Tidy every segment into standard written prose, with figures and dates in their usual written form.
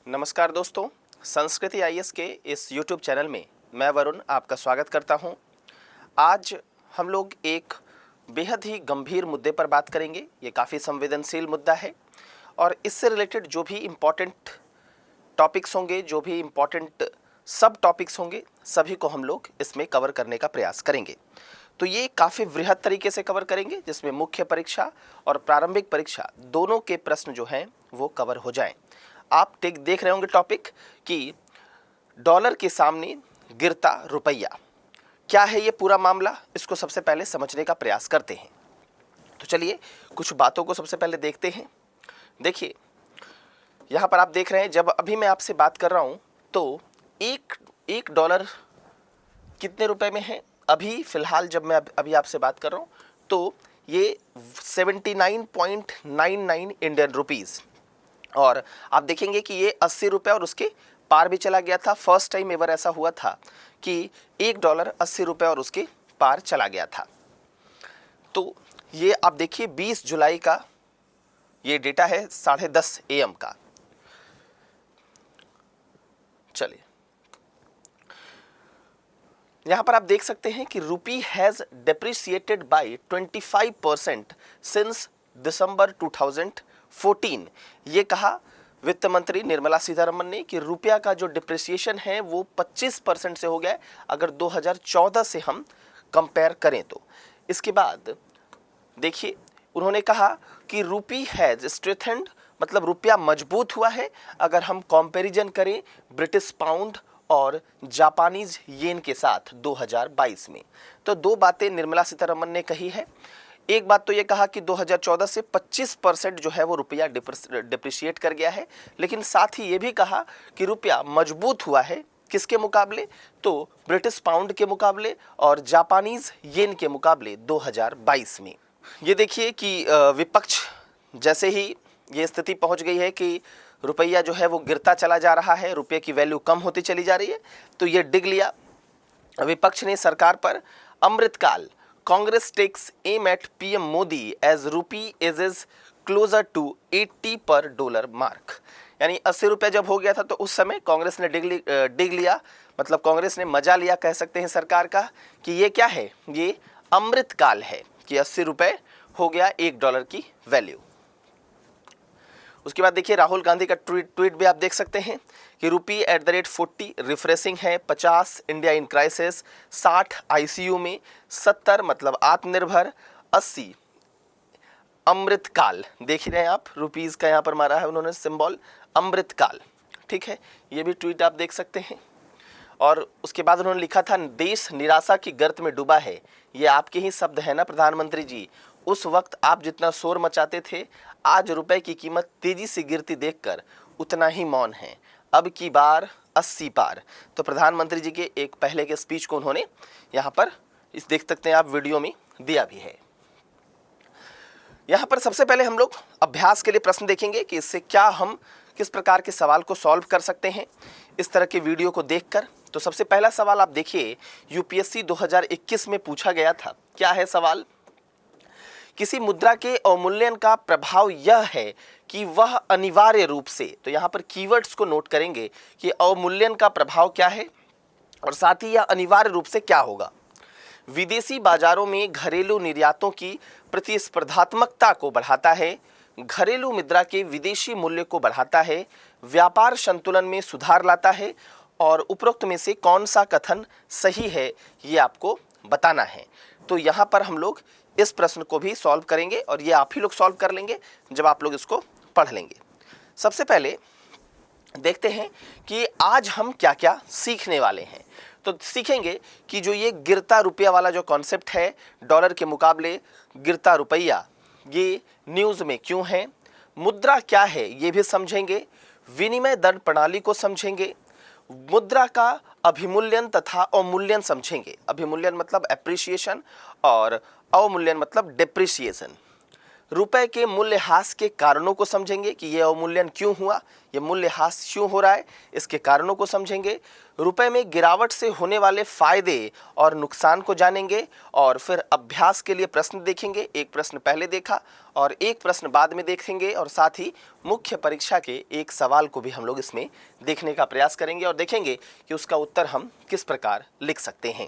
नमस्कार दोस्तों, संस्कृति आईएएस के इस YouTube चैनल में मैं वरुण आपका स्वागत करता हूं। आज हम लोग एक बेहद ही गंभीर मुद्दे पर बात करेंगे। ये काफ़ी संवेदनशील मुद्दा है और इससे रिलेटेड जो भी इम्पोर्टेंट टॉपिक्स होंगे, जो भी इम्पोर्टेंट सब टॉपिक्स होंगे, सभी को हम लोग इसमें कवर करने का प्रयास करेंगे। तो ये काफ़ी वृहद तरीके से कवर करेंगे, जिसमें मुख्य परीक्षा और प्रारंभिक परीक्षा दोनों के प्रश्न जो हैं वो कवर हो जाएं। आप देख रहे होंगे टॉपिक कि डॉलर के सामने गिरता रुपया। क्या है ये पूरा मामला, इसको सबसे पहले समझने का प्रयास करते हैं। तो चलिए कुछ बातों को सबसे पहले देखते हैं। देखिए, यहाँ पर आप देख रहे हैं, जब अभी मैं आपसे बात कर रहा हूँ तो एक डॉलर कितने रुपए में है। अभी फ़िलहाल जब मैं अभी आपसे बात कर रहा हूँ तो ये 79.99 इंडियन रुपीज़, और आप देखेंगे कि ये 80 रुपये और उसके पार भी चला गया था। फर्स्ट टाइम एवर ऐसा हुआ था कि $1 80 रुपये और उसके पार चला गया था। तो ये आप देखिए 20 जुलाई का ये डेटा है, 10:30 AM का। चलिए, यहाँ पर आप देख सकते हैं कि rupee has depreciated by 25% since December 2014। ये कहा वित्त मंत्री निर्मला सीतारमण ने कि रुपया का जो डिप्रिसिएशन है वो 25% से हो गया है, अगर 2014 से हम कंपेयर करें तो। इसके बाद देखिए, उन्होंने कहा कि रूपी हैज़ स्ट्रेंथेंड, मतलब रुपया मजबूत हुआ है अगर हम कंपैरिजन करें ब्रिटिश पाउंड और जापानीज येन के साथ 2022 में। तो दो बातें निर्मला सीतारमण ने कही है। एक बात तो ये कहा कि 2014 से 25% जो है वो रुपया डिप्रिशिएट कर गया है, लेकिन साथ ही ये भी कहा कि रुपया मजबूत हुआ है किसके मुकाबले, तो ब्रिटिश पाउंड के मुकाबले और जापानीज येन के मुकाबले 2022 में। ये देखिए कि विपक्ष जैसे ही ये स्थिति पहुंच गई है कि रुपया जो है वो गिरता चला जा रहा है, रुपये की वैल्यू कम होती चली जा रही है, तो ये डिग लिया विपक्ष ने सरकार पर। Amritkaal, Congress takes aim at PM Modi as rupee is closer to 80 per dollar mark. यानी 80 रुपये जब हो गया था तो उस समय कांग्रेस ने डिग लिया, मतलब कांग्रेस ने मजा लिया कह सकते हैं सरकार का, कि ये क्या है, ये अमृतकाल है कि 80 रुपये हो गया $1 की वैल्यू। उसके बाद देखिए, राहुल गांधी का ट्वीट भी आप देख सकते हैं कि ₹40 रिफ्रेशिंग है, 50 इंडिया इन क्राइसिस, 60 आईसीयू में, 70 मतलब आत्मनिर्भर, 80 अमृतकाल। देख ही रहे हैं आप, रुपीस का यहाँ पर मारा है उन्होंने सिंबल अमृतकाल, ठीक है। ये भी ट्वीट आप देख सकते हैं। और उसके बाद उन्होंने लिखा था, देश निराशा की गर्त में डूबा है। ये आपके ही शब्द है ना प्रधानमंत्री जी। उस वक्त आप जितना शोर मचाते थे, आज रुपए की कीमत तेजी से गिरती देखकर उतना ही मौन है। अब की बार 80 पार। तो प्रधानमंत्री जी के एक पहले के स्पीच को उन्होंने यहाँ पर इस देख सकते हैं आप वीडियो में दिया भी है। यहाँ पर सबसे पहले हम लोग अभ्यास के लिए प्रश्न देखेंगे कि इससे क्या हम किस प्रकार के सवाल को सॉल्व कर सकते हैं इस तरह के वीडियो को देखकर। तो सबसे पहला सवाल आप देखिए, यूपीएससी 2021 में पूछा गया था। क्या है सवाल? किसी मुद्रा के अवमूल्यन का प्रभाव यह है कि वह अनिवार्य रूप से, तो यहाँ पर कीवर्ड्स को नोट करेंगे कि अवमूल्यन का प्रभाव क्या है और साथ ही यह अनिवार्य रूप से क्या होगा। विदेशी बाजारों में घरेलू निर्यातों की प्रतिस्पर्धात्मकता को बढ़ाता है, घरेलू मुद्रा के विदेशी मूल्य को बढ़ाता है, व्यापार संतुलन में सुधार लाता है, और उपरोक्त में से कौन सा कथन सही है ये आपको बताना है। तो यहाँ पर हम लोग इस प्रश्न को भी सॉल्व करेंगे और ये आप ही लोग सॉल्व कर लेंगे जब आप लोग इसको पढ़ लेंगे। सबसे पहले देखते हैं कि आज हम क्या क्या सीखने वाले हैं। तो सीखेंगे कि जो ये गिरता रुपया वाला जो कॉन्सेप्ट है, डॉलर के मुकाबले गिरता रुपया, ये न्यूज़ में क्यों है, मुद्रा क्या है ये भी समझेंगे, विनिमय दर प्रणाली को समझेंगे, मुद्रा का अभिमूल्यन तथा अवमूल्यन समझेंगे। अभिमूल्यन मतलब एप्रिसिएशन और अवमूल्यन मतलब डिप्रिसिएशन। रुपए के मूल्यह्रास के कारणों को समझेंगे कि यह अवमूल्यन क्यों हुआ, ये मूल्यह्रास क्यों हो रहा है, इसके कारणों को समझेंगे, रुपए में गिरावट से होने वाले फायदे और नुकसान को जानेंगे और फिर अभ्यास के लिए प्रश्न देखेंगे। एक प्रश्न पहले देखा और एक प्रश्न बाद में देखेंगे और साथ ही मुख्य परीक्षा के एक सवाल को भी हम लोग इसमें देखने का प्रयास करेंगे और देखेंगे कि उसका उत्तर हम किस प्रकार लिख सकते हैं।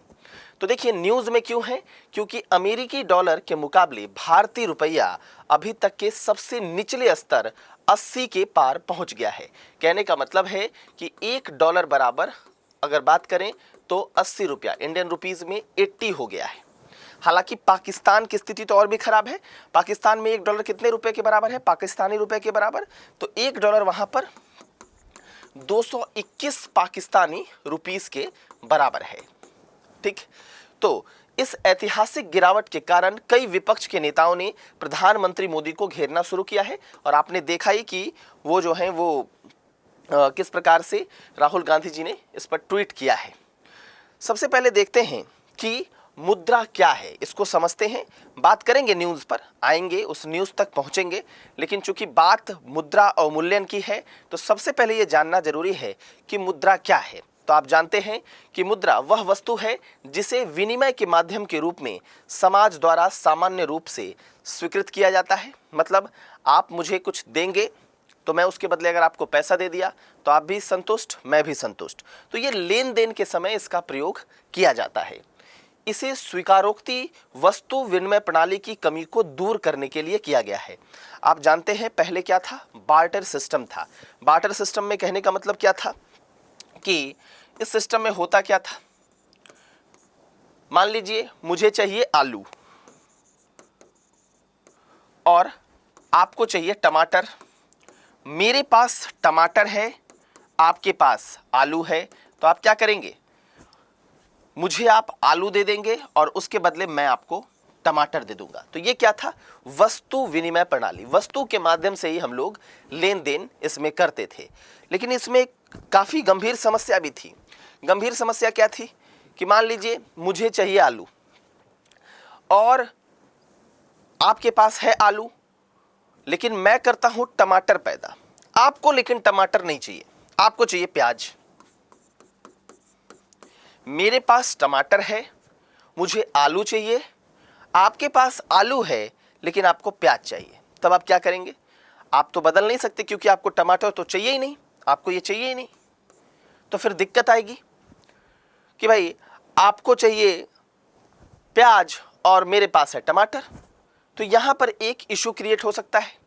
तो देखिए, न्यूज़ में क्यों है, क्योंकि अमेरिकी डॉलर के मुकाबले भारतीय रुपया अभी तक के सबसे निचले स्तर 80 के पार पहुंच गया है। कहने का मतलब है कि $1 बराबर अगर बात करें तो 80 रुपया, इंडियन रुपीस में 80 हो गया है। हालांकि पाकिस्तान की स्थिति तो और भी खराब है। पाकिस्तान में $1 कितने रुपए के बराबर है, पाकिस्तानी रुपए के बराबर, तो $1 वहां पर 221 पाकिस्तानी रुपीस के बराबर है। ठीक, तो इस ऐतिहासिक गिरावट के कारण कई विपक्ष के नेताओं ने प्रधानमंत्री मोदी को घेरना शुरू किया है और आपने देखा ही कि वो जो है वो किस प्रकार से राहुल गांधी जी ने इस पर ट्वीट किया है। सबसे पहले देखते हैं कि मुद्रा क्या है, इसको समझते हैं। बात करेंगे न्यूज़ पर, आएंगे उस न्यूज़ तक पहुंचेंगे, लेकिन चूंकि बात मुद्रा अवमूल्यन की है तो सबसे पहले ये जानना जरूरी है कि मुद्रा क्या है। तो आप जानते हैं कि मुद्रा वह वस्तु है जिसे विनिमय के माध्यम के रूप में समाज द्वारा सामान्य रूप से स्वीकृत किया जाता है। मतलब आप मुझे कुछ देंगे तो मैं उसके बदले अगर आपको पैसा दे दिया तो आप भी संतुष्ट, मैं भी संतुष्ट। तो ये लेन देन के समय इसका प्रयोग किया जाता है। इसे स्वीकारोक्ति वस्तु विनिमय प्रणाली की कमी को दूर करने के लिए किया गया है। आप जानते हैं पहले क्या था, बार्टर सिस्टम था। बार्टर सिस्टम में कहने का मतलब क्या था कि इस सिस्टम में होता क्या था, मान लीजिए मुझे चाहिए आलू और आपको चाहिए टमाटर। मेरे पास टमाटर है, आपके पास आलू है, तो आप क्या करेंगे, मुझे आप आलू दे देंगे और उसके बदले मैं आपको टमाटर दे दूंगा। तो ये क्या था, वस्तु विनिमय प्रणाली। वस्तु के माध्यम से ही हम लोग लेन देन इसमें करते थे। लेकिन इसमें काफी गंभीर समस्या भी थी। गंभीर समस्या क्या थी कि मान लीजिए मुझे चाहिए आलू और आपके पास है आलू, लेकिन मैं करता हूं टमाटर पैदा। आपको लेकिन टमाटर नहीं चाहिए, आपको चाहिए प्याज। मेरे पास टमाटर है, मुझे आलू चाहिए, आपके पास आलू है लेकिन आपको प्याज चाहिए। तब आप क्या करेंगे, आप तो बदल नहीं सकते क्योंकि आपको टमाटर तो चाहिए ही नहीं, आपको ये चाहिए ही नहीं। तो फिर दिक्कत आएगी कि भाई आपको चाहिए प्याज और मेरे पास है टमाटर, तो यहां पर एक इशू क्रिएट हो सकता है।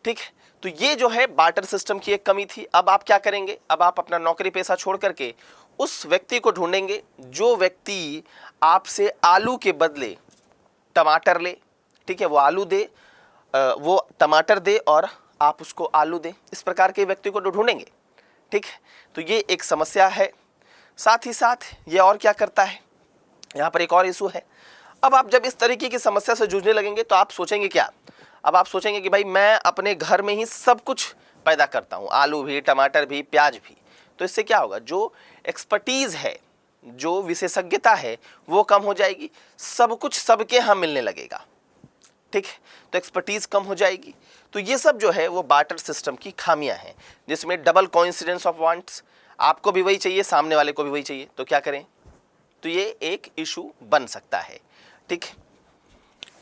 ठीक है, तो ये जो है बार्टर सिस्टम की एक कमी थी। अब आप क्या करेंगे, अब आप अपना नौकरी पेशा छोड़ करके उस व्यक्ति को ढूंढेंगे जो व्यक्ति आपसे आलू के बदले टमाटर ले। ठीक है, वो आलू दे, वो टमाटर दे और आप उसको आलू दें। इस प्रकार के व्यक्ति को ढूंढेंगे। ठीक है, तो ये एक समस्या है। साथ ही साथ ये और क्या करता है, यहाँ पर एक और इशू है। अब आप जब इस तरीके की समस्या से जूझने लगेंगे तो आप सोचेंगे क्या, अब आप सोचेंगे कि भाई मैं अपने घर में ही सब कुछ पैदा करता हूँ, आलू भी, टमाटर भी, प्याज भी। तो इससे क्या होगा, जो एक्सपर्टीज़ है, जो विशेषज्ञता है वो कम हो जाएगी, सब कुछ सबके यहाँ मिलने लगेगा। ठीक है, तो एक्सपर्टीज कम हो जाएगी। तो ये सब जो है वो बार्टर सिस्टम की खामियां हैं, जिसमें डबल कोइंसिडेंस ऑफ वांट्स, आपको भी वही चाहिए, सामने वाले को भी वही चाहिए, तो क्या करें, तो ये एक इशू बन सकता है। ठीक,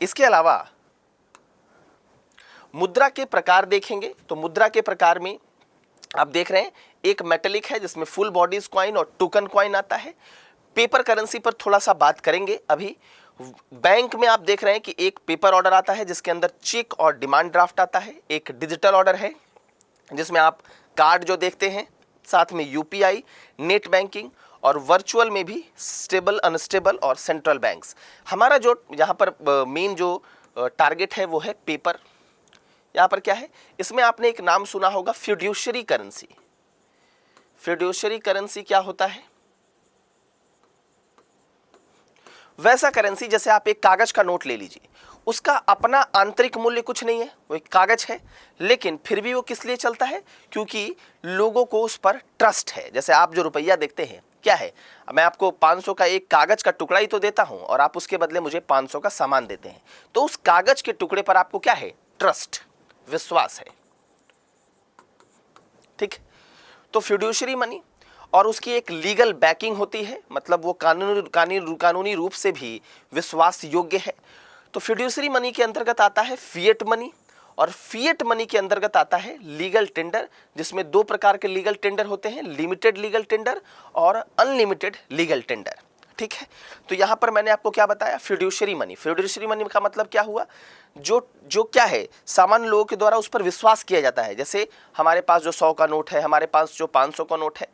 इसके अलावा मुद्रा के प्रकार देखेंगे तो मुद्रा के प्रकार में आप देख रहे हैं एक मेटेलिक है जिसमें फुल बॉडीज कॉइन और टोकन कॉइन आता है। पेपर करेंसी पर थोड़ा सा बात करेंगे अभी। बैंक में आप देख रहे हैं कि एक पेपर ऑर्डर आता है जिसके अंदर चेक और डिमांड ड्राफ्ट आता है। एक डिजिटल ऑर्डर है जिसमें आप कार्ड जो देखते हैं, साथ में यूपीआई, नेट बैंकिंग और वर्चुअल में भी स्टेबल, अनस्टेबल और सेंट्रल बैंक्स। हमारा जो यहाँ पर मेन जो टारगेट है वो है पेपर। यहाँ पर क्या है, इसमें आपने एक नाम सुना होगा, फिड्यूशियरी करेंसी। फिड्यूशियरी करेंसी क्या होता है, वैसा करेंसी जैसे आप एक कागज का नोट ले लीजिए, उसका अपना आंतरिक मूल्य कुछ नहीं है, वो एक कागज है, लेकिन फिर भी वो किस लिए चलता है, क्योंकि लोगों को उस पर ट्रस्ट है। जैसे आप जो रुपया देखते हैं क्या है, मैं आपको 500 का एक कागज का टुकड़ा ही तो देता हूं और आप उसके बदले मुझे 500 का सामान देते हैं, तो उस कागज के टुकड़े पर आपको क्या है, ट्रस्ट, विश्वास है। ठीक है। तो फिड्यूशियरी मनी और उसकी एक लीगल बैकिंग होती है, मतलब वो कानूनी रूप से भी विश्वास योग्य है। तो फिड्यूशियरी मनी के अंतर्गत आता है फिएट मनी, और फिएट मनी के अंतर्गत आता है लीगल टेंडर, जिसमें दो प्रकार के लीगल टेंडर होते हैं, लिमिटेड लीगल टेंडर और अनलिमिटेड लीगल टेंडर। ठीक है। तो यहां पर मैंने आपको क्या बताया, फिड्यूशियरी मनी। फिड्यूशियरी मनी का मतलब क्या हुआ, जो क्या है, सामान्य लोगों के द्वारा उस पर विश्वास किया जाता है। जैसे हमारे पास जो 100 का नोट है, हमारे पास जो 500 का नोट है,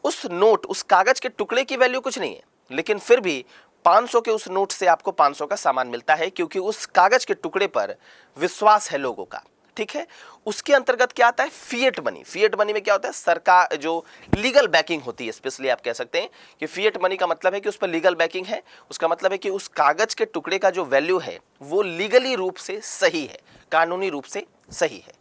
उस नोट, उस कागज के टुकड़े की वैल्यू कुछ नहीं है, लेकिन फिर भी 500 के उस नोट से आपको 500 का सामान मिलता है, क्योंकि उस कागज के टुकड़े पर विश्वास है लोगों का। ठीक है। उसके अंतर्गत क्या आता है, फिएट मनी। फिएट मनी में क्या होता है, सरकार जो लीगल बैकिंग होती है, स्पेशली आप कह सकते हैं कि फिएट मनी का मतलब है कि उस पर लीगल बैकिंग है। उसका मतलब है कि उस कागज के टुकड़े का जो वैल्यू है वो लीगली रूप से सही है, कानूनी रूप से सही है।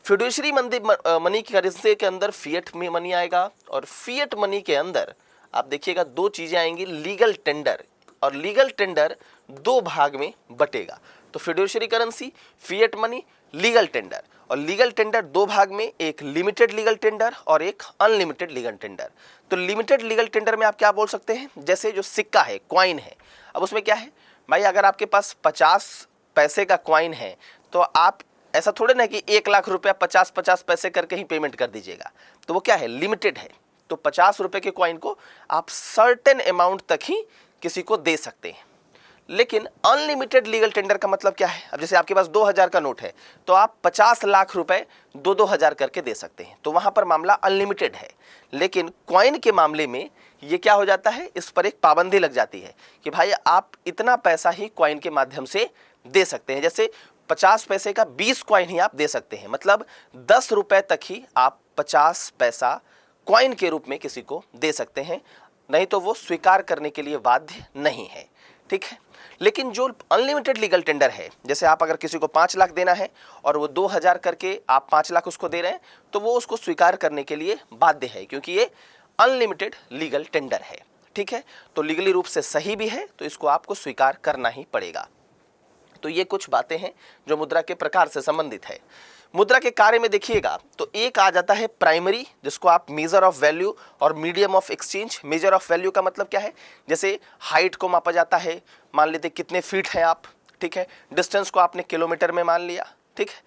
फिड्यूशियरी मनी के हिस्से के अंदर फिएट मनी आएगा, और फिएट मनी के अंदर आप देखिएगा दो चीजें आएंगी, लीगल टेंडर, और लीगल टेंडर दो भाग में बटेगा। तो fiduciary currency, fiat money, legal tender, और लीगल टेंडर दो भाग में, एक लिमिटेड लीगल टेंडर और एक अनलिमिटेड लीगल टेंडर। तो लिमिटेड लीगल टेंडर में आप क्या बोल सकते हैं, जैसे जो सिक्का है, कॉइन है, अब उसमें क्या है भाई, अगर आपके पास 50 पैसे का कॉइन है तो आप ऐसा थोड़े ना कि 1 लाख रुपया 50-50 पैसे करके ही पेमेंट कर दीजिएगा, तो वो क्या है, लिमिटेड है। तो 50 रुपए के कॉइन को आप सर्टेन अमाउंट तक ही किसी को दे सकते हैं। लेकिन अनलिमिटेड लीगल टेंडर का मतलब क्या है, अब जैसे आपके पास 2000 का नोट है तो आप 50 लाख रुपए 2-2 हजार करके दे सकते हैं, तो वहां पर मामला अनलिमिटेड है। लेकिन कॉइन के मामले में ये क्या हो जाता है, इस पर एक पाबंदी लग जाती है कि भाई आप इतना पैसा ही कॉइन के माध्यम से दे सकते हैं। जैसे 50 पैसे का 20 कॉइन ही आप दे सकते हैं, मतलब 10 रुपए तक ही आप 50 पैसा कॉइन के रूप में किसी को दे सकते हैं, नहीं तो वो स्वीकार करने के लिए बाध्य नहीं है। ठीक है। लेकिन जो अनलिमिटेड लीगल टेंडर है, जैसे आप अगर किसी को 5 लाख देना है और वो 2000 करके आप 5 लाख उसको दे रहे हैं, तो वो उसको स्वीकार करने के लिए बाध्य है, क्योंकि ये अनलिमिटेड लीगल टेंडर है। ठीक है। तो लीगली रूप से सही भी है, तो इसको आपको स्वीकार करना ही पड़ेगा। तो ये कुछ बातें हैं जो मुद्रा के प्रकार से संबंधित है। मुद्रा के कार्य में देखिएगा तो एक आ जाता है प्राइमरी, जिसको आप मेजर ऑफ वैल्यू और medium of exchange. Measure of value का मतलब क्या है, जैसे हाइट को मापा जाता है, मान लेते कितने फीट हैं आप, ठीक है, डिस्टेंस को आपने किलोमीटर में मान लिया, ठीक है।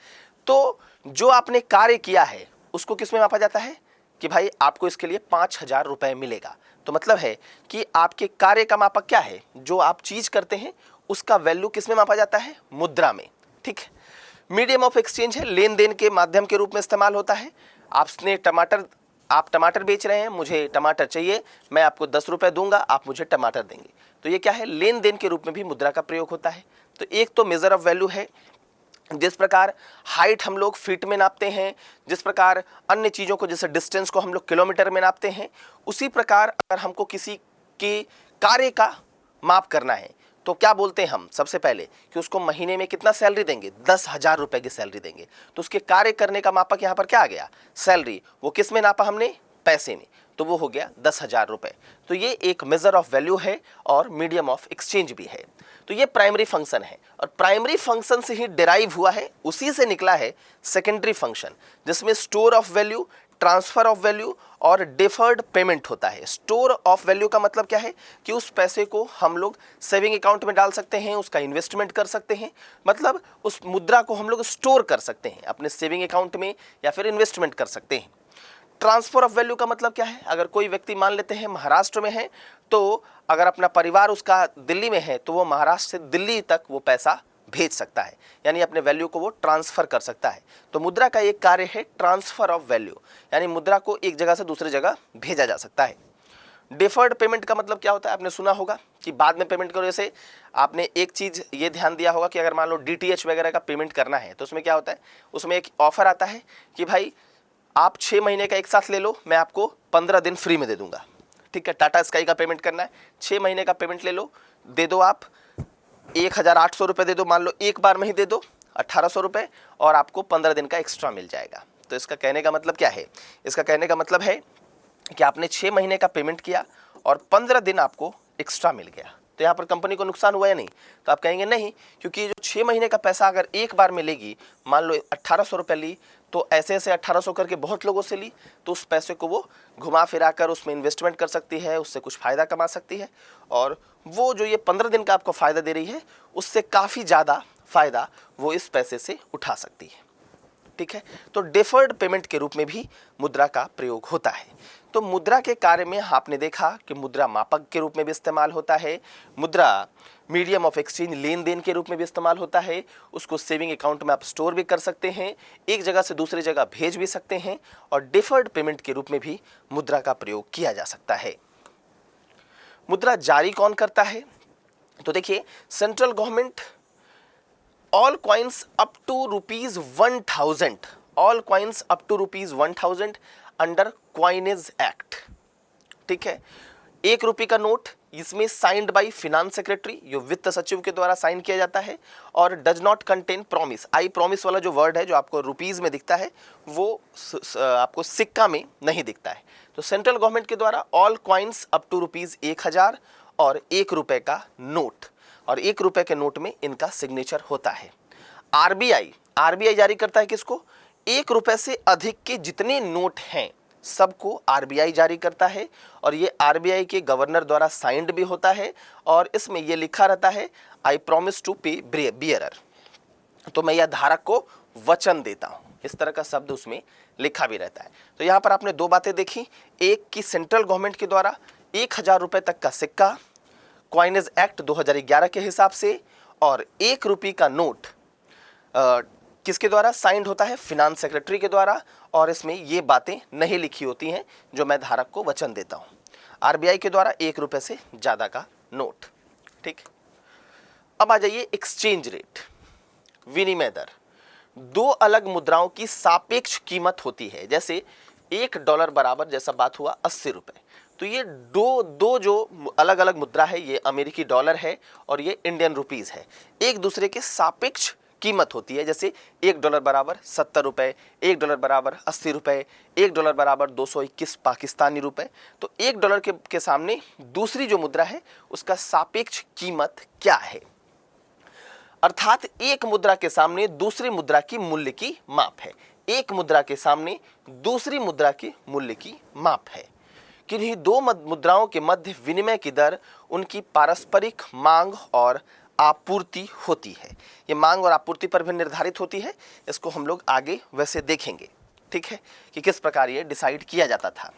तो जो आपने कार्य किया है उसको किस में मापा जाता है कि भाई आपको इसके लिए 5000 रुपए मिलेगा। तो मतलब है कि आपके कार्य का मापक क्या है, जो आप चीज करते हैं उसका वैल्यू किस में मापा जाता है, मुद्रा में। ठीक है। मीडियम ऑफ एक्सचेंज है, लेन देन के माध्यम के रूप में इस्तेमाल होता है। आप टमाटर बेच रहे हैं, मुझे टमाटर चाहिए, मैं आपको 10 रुपए दूंगा, आप मुझे टमाटर देंगे, तो ये क्या है, लेन देन के रूप में भी मुद्रा का प्रयोग होता है। तो एक तो मेजर ऑफ वैल्यू है, जिस प्रकार हाइट हम लोग फीट में नापते हैं, जिस प्रकार अन्य चीज़ों को जैसे डिस्टेंस को हम लोग किलोमीटर में नापते हैं, उसी प्रकार अगर हमको किसी के कार्य का माप करना है तो क्या बोलते हैं हम सबसे पहले कि उसको महीने में कितना सैलरी देंगे, 10,000 रुपए की सैलरी देंगे। तो उसके कार्य करने का मापक यहाँ पर क्या आ गया, सैलरी। वो किस में नापा हमने, पैसे में, तो वो हो गया 10,000 रुपए। तो ये एक मेजर ऑफ वैल्यू है और मीडियम ऑफ एक्सचेंज भी है। तो ये प्राइमरी फंक्शन है, और प्राइमरी फंक्शन से ही डिराइव हुआ है, उसी से निकला है सेकेंडरी फंक्शन, जिसमें store of value, transfer of value और डिफर्ड पेमेंट होता है। स्टोर ऑफ वैल्यू का मतलब क्या है कि उस पैसे को हम लोग सेविंग अकाउंट में डाल सकते हैं, उसका इन्वेस्टमेंट कर सकते हैं, मतलब उस मुद्रा को हम लोग स्टोर कर सकते हैं अपने सेविंग अकाउंट में या फिर इन्वेस्टमेंट कर सकते हैं। ट्रांसफर ऑफ वैल्यू का मतलब क्या है, अगर कोई व्यक्ति मान लेते हैं महाराष्ट्र में है, तो अगर अपना परिवार उसका दिल्ली में है तो वो महाराष्ट्र से दिल्ली तक वो पैसा भेज सकता है, यानी अपने वैल्यू को वो ट्रांसफर कर सकता है। तो मुद्रा का एक कार्य है ट्रांसफर ऑफ वैल्यू, यानी मुद्रा को एक जगह से दूसरी जगह भेजा जा सकता है। डिफर्ड पेमेंट का मतलब क्या होता है, आपने सुना होगा कि बाद में पेमेंट करो। जैसे आपने एक चीज़ ये ध्यान दिया होगा कि अगर मान लो DTH वगैरह का पेमेंट करना है तो उसमें क्या होता है, उसमें एक ऑफर आता है कि भाई आप 6 महीने का एक साथ ले लो, मैं आपको 15 दिन फ्री में दे दूंगा। ठीक है, टाटा स्काई का पेमेंट करना है, 6 महीने का पेमेंट ले लो, दे दो आप 1,800 रुपये दे दो, मान लो एक बार में ही दे दो 1,800 रुपये, और आपको 15 दिन का एक्स्ट्रा मिल जाएगा। तो इसका कहने का मतलब क्या है, इसका कहने का मतलब है कि आपने 6 महीने का पेमेंट किया और 15 दिन आपको एक्स्ट्रा मिल गया। तो यहाँ पर कंपनी को नुकसान हुआ या नहीं, तो आप कहेंगे नहीं, क्योंकि जो 6 महीने का पैसा अगर एक बार में लेगी, मान लो 1,800 रुपये ली, तो ऐसे ऐसे 1800 करके बहुत लोगों से ली, तो उस पैसे को वो घुमा फिरा कर उसमें इन्वेस्टमेंट कर सकती है, उससे कुछ फ़ायदा कमा सकती है, और वो जो ये 15 दिन का आपको फ़ायदा दे रही है उससे काफ़ी ज़्यादा फ़ायदा वो इस पैसे से उठा सकती है। ठीक है, तो डिफर्ड पेमेंट के रूप में भी मुद्रा का प्रयोग होता है। तो मुद्रा के कार्य में आपने देखा कि मुद्रा मापक के रूप में भी इस्तेमाल होता है, मुद्रा मीडियम ऑफ एक्सचेंज लेन देन के रूप में भी इस्तेमाल होता है, उसको सेविंग अकाउंट में आप स्टोर भी कर सकते हैं, एक जगह से दूसरी जगह भेज भी सकते हैं, और डिफर्ड पेमेंट के रूप में भी मुद्रा का प्रयोग किया जा सकता है। मुद्रा जारी कौन करता है? तो देखिए, central government all coins up to ₹1000, all coins up to ₹1000 under coinage act. ठीक है, 1 रुपये का नोट इसमें साइंड बाय फिनांस सेक्रेटरी, जो वित्त सचिव के द्वारा साइन किया जाता है, और does not contain promise. I promise वाला जो वर्ड है जो आपको रुपीज में दिखता है वो आपको सिक्का में नहीं दिखता है। तो सेंट्रल गवर्नमेंट के द्वारा ऑल कॉइन्स अप टू ₹1000 और 1 रुपये का नोट, और 1 रुपये के नोट में इनका सिग्नेचर होता है। आरबीआई जारी करता है किसको? 1 रुपये से अधिक के जितने नोट हैं सबको आरबीआई जारी करता है, और ये आरबीआई के गवर्नर द्वारा साइंड भी होता है, और इसमें ये लिखा रहता है आई प्रॉमिस टू पे बियरर, तो मैं यह धारक को वचन देता हूं, इस तरह का शब्द उसमें लिखा भी रहता है। तो यहां पर आपने 2 बातें देखी, एक कि सेंट्रल गवर्नमेंट के द्वारा 1000 रुपये तक का सिक्का क्वाइनेज एक्ट 2011 के हिसाब से, और 1 रुपये का नोट किसके द्वारा साइंड होता है? फिनांस सेक्रेटरी के द्वारा, और इसमें ये बातें नहीं लिखी होती हैं जो मैं धारक को वचन देता हूं। आरबीआई के द्वारा 1 रुपये से ज़्यादा का नोट। ठीक, अब आ जाइए एक्सचेंज रेट, विनिमय दर। 2 अलग मुद्राओं की सापेक्ष कीमत होती है, जैसे $1 बराबर जैसा बात हुआ 80 रुपये, तो ये दो जो अलग अलग मुद्रा है, ये अमेरिकी डॉलर है और ये इंडियन रुपीज़ है, एक दूसरे के सापेक्ष कीमत होती है। जैसे $1 बराबर 70 रुपये, $1 बराबर 80 रुपये, $1 बराबर 221 पाकिस्तानी रुपये। तो $1 के सामने दूसरी जो मुद्रा है उसका सापेक्ष कीमत क्या है? अर्थात एक मुद्रा के सामने दूसरी मुद्रा की मूल्य की माप है, एक मुद्रा के सामने दूसरी मुद्रा की मूल्य की माप है। किन्हीं 2 मुद्राओं के मध्य विनिमय की दर उनकी पारस्परिक मांग और आपूर्ति होती है। ये मांग और आपूर्ति पर भी निर्धारित होती है, इसको हम लोग आगे वैसे देखेंगे। ठीक है, कि किस प्रकार ये डिसाइड किया जाता था।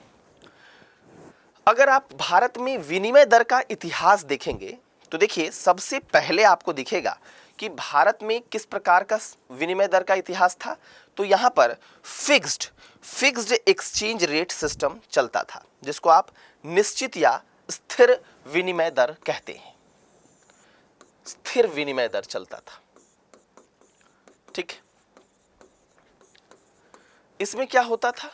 अगर आप भारत में विनिमय दर का इतिहास देखेंगे तो देखिए, सबसे पहले आपको दिखेगा कि भारत में किस प्रकार का विनिमय दर का इतिहास था। तो यहाँ पर फिक्स्ड एक्सचेंज रेट सिस्टम चलता था, जिसको आप निश्चित या स्थिर विनिमय दर कहते हैं। स्थिर विनिमय दर चलता था। ठीक, इसमें क्या होता था?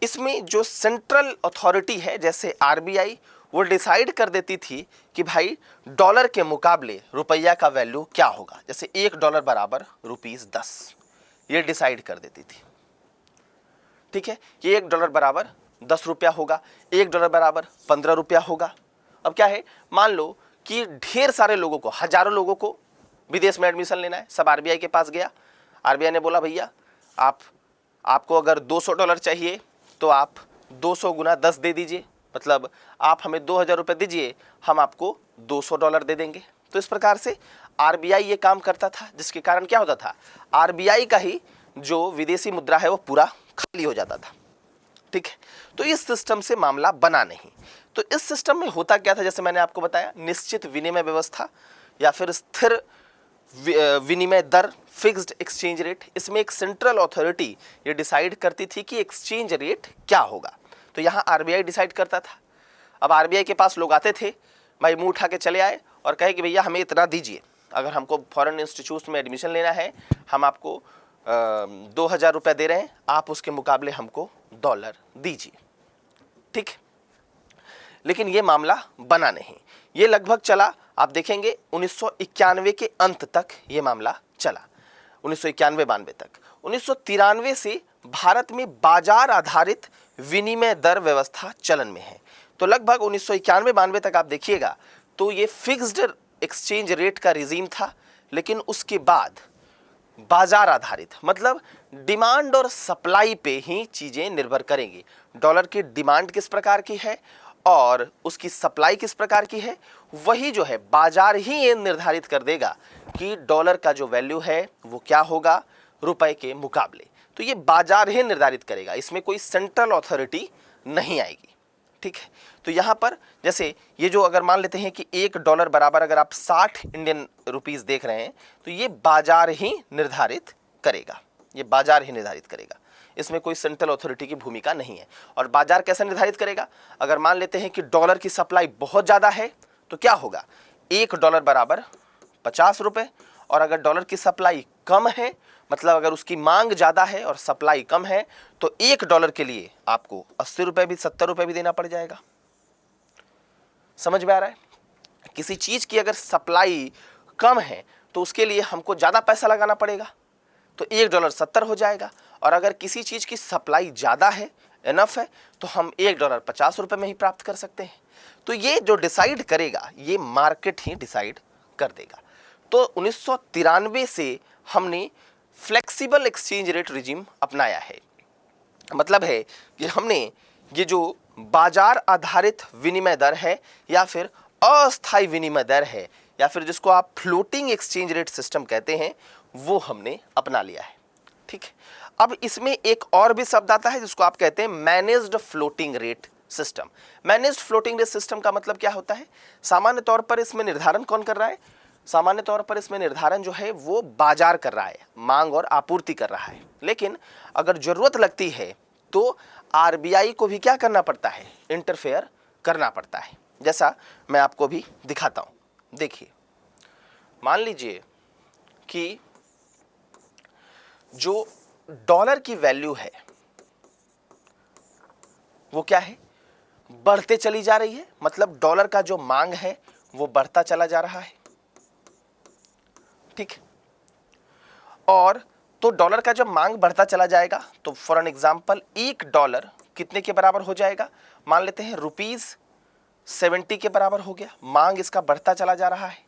इसमें जो सेंट्रल अथॉरिटी है जैसे आरबीआई, वो डिसाइड कर देती थी कि भाई डॉलर के मुकाबले रुपया का वैल्यू क्या होगा। जैसे $1 बराबर ₹10, ये डिसाइड कर देती थी। ठीक है, कि $1 बराबर 10 रुपया होगा, $1 बराबर 15 रुपया होगा। अब क्या है, मान लो कि ढेर सारे लोगों को, हजारों लोगों को विदेश में एडमिशन लेना है, सब आरबीआई के पास गया। आरबीआई ने बोला भैया आपको अगर $200 चाहिए तो आप 200 गुना 10 दे दीजिए, मतलब आप हमें 2000 रुपये दीजिए, हम आपको $200 दे देंगे। तो इस प्रकार से आरबीआई ये काम करता था, जिसके कारण क्या होता था, आरबीआई का ही जो विदेशी मुद्रा है वो पूरा खाली हो जाता था। ठीक है, तो इस सिस्टम से मामला बना नहीं। तो इस सिस्टम में होता क्या था, जैसे मैंने आपको बताया, निश्चित विनिमय व्यवस्था या फिर स्थिर विनिमय दर, फिक्स्ड एक्सचेंज रेट। इसमें एक सेंट्रल अथॉरिटी ये डिसाइड करती थी कि एक्सचेंज रेट क्या होगा। तो यहाँ आरबीआई डिसाइड करता था। अब आरबीआई के पास लोग आते थे, भाई मुंह उठा के चले आए और कहे कि भैया हमें इतना दीजिए, अगर हमको फॉरेन इंस्टीट्यूट में एडमिशन लेना है, हम आपको 2000 रुपये दे रहे हैं, आप उसके मुकाबले हमको $1 दीजिए। ठीक, लेकिन ये मामला बना नहीं। ये लगभग चला, आप देखेंगे 1991 के अंत तक ये मामला चला, 1991-92 तक। 1993 से भारत में बाजार आधारित विनिमय दर व्यवस्था चलन में है। तो लगभग 1991-92 तक आप देखिएगा तो ये फिक्स्ड एक्सचेंज रेट का रिजीम था, लेकिन उसके बाद बाजार आधारित, मतलब डिमांड और सप्लाई पे ही चीजें निर्भर करेंगी। डॉलर की डिमांड किस प्रकार की है और उसकी सप्लाई किस प्रकार की है, वही जो है बाजार ही ये निर्धारित कर देगा कि डॉलर का जो वैल्यू है वो क्या होगा रुपए के मुकाबले। तो ये बाजार ही निर्धारित करेगा, इसमें कोई सेंट्रल अथॉरिटी नहीं आएगी। ठीक है, तो यहां पर जैसे ये जो अगर मान लेते हैं कि $1 बराबर अगर आप 60 इंडियन रुपीस देख रहे हैं, तो ये बाजार ही निर्धारित करेगा, ये बाजार ही निर्धारित करेगा, इसमें कोई सेंट्रल अथॉरिटी की भूमिका नहीं है। और बाजार कैसे निर्धारित करेगा, अगर मान लेते हैं कि डॉलर की सप्लाई बहुत ज्यादा है तो क्या होगा, $1 बराबर 50 रुपए, और अगर डॉलर की सप्लाई कम है, मतलब अगर उसकी मांग ज्यादा है और सप्लाई कम है, तो $1 के लिए आपको 80 रुपए भी 70 रुपए भी देना पड़ जाएगा। समझ में आ रहा है, किसी चीज की अगर सप्लाई कम है तो उसके लिए हमको ज्यादा पैसा लगाना पड़ेगा, तो $1 70 हो जाएगा, और अगर किसी चीज की सप्लाई ज्यादा है, इनफ है, तो हम $1 50 रुपए में ही प्राप्त कर सकते हैं। तो ये जो डिसाइड करेगा ये मार्केट ही डिसाइड कर देगा। तो 1993 से हमने फ्लेक्सिबल एक्सचेंज रेट रिजिम अपनाया है, मतलब है कि हमने ये जो बाजार आधारित विनिमय दर है या फिर अस्थायी विनिमय दर है या फिर जिसको आप फ्लोटिंग एक्सचेंज रेट सिस्टम कहते हैं, वो हमने अपना लिया है। ठीक है, अब इसमें एक और भी शब्द आता है जिसको आप कहते हैं managed floating rate system. Managed floating rate system का मतलब क्या होता है, सामान्य तौर पर इसमें निर्धारण कौन कर रहा है, सामान्य तौर पर इसमें निर्धारण जो है वो बाजार कर रहा है, मांग और आपूर्ति कर रहा है, लेकिन अगर जरूरत लगती है तो आरबीआई को भी क्या करना पड़ता है, इंटरफेयर करना पड़ता है। जैसा मैं आपको भी दिखाता हूं, देखिए मान लीजिए कि जो डॉलर की वैल्यू है वो क्या है, बढ़ते चली जा रही है, मतलब डॉलर का जो मांग है वो बढ़ता चला जा रहा है। ठीक, और तो डॉलर का जब मांग बढ़ता चला जाएगा तो फॉर एन एग्जांपल $1 कितने के बराबर हो जाएगा, मान लेते हैं ₹70 के बराबर हो गया, मांग इसका बढ़ता चला जा रहा है।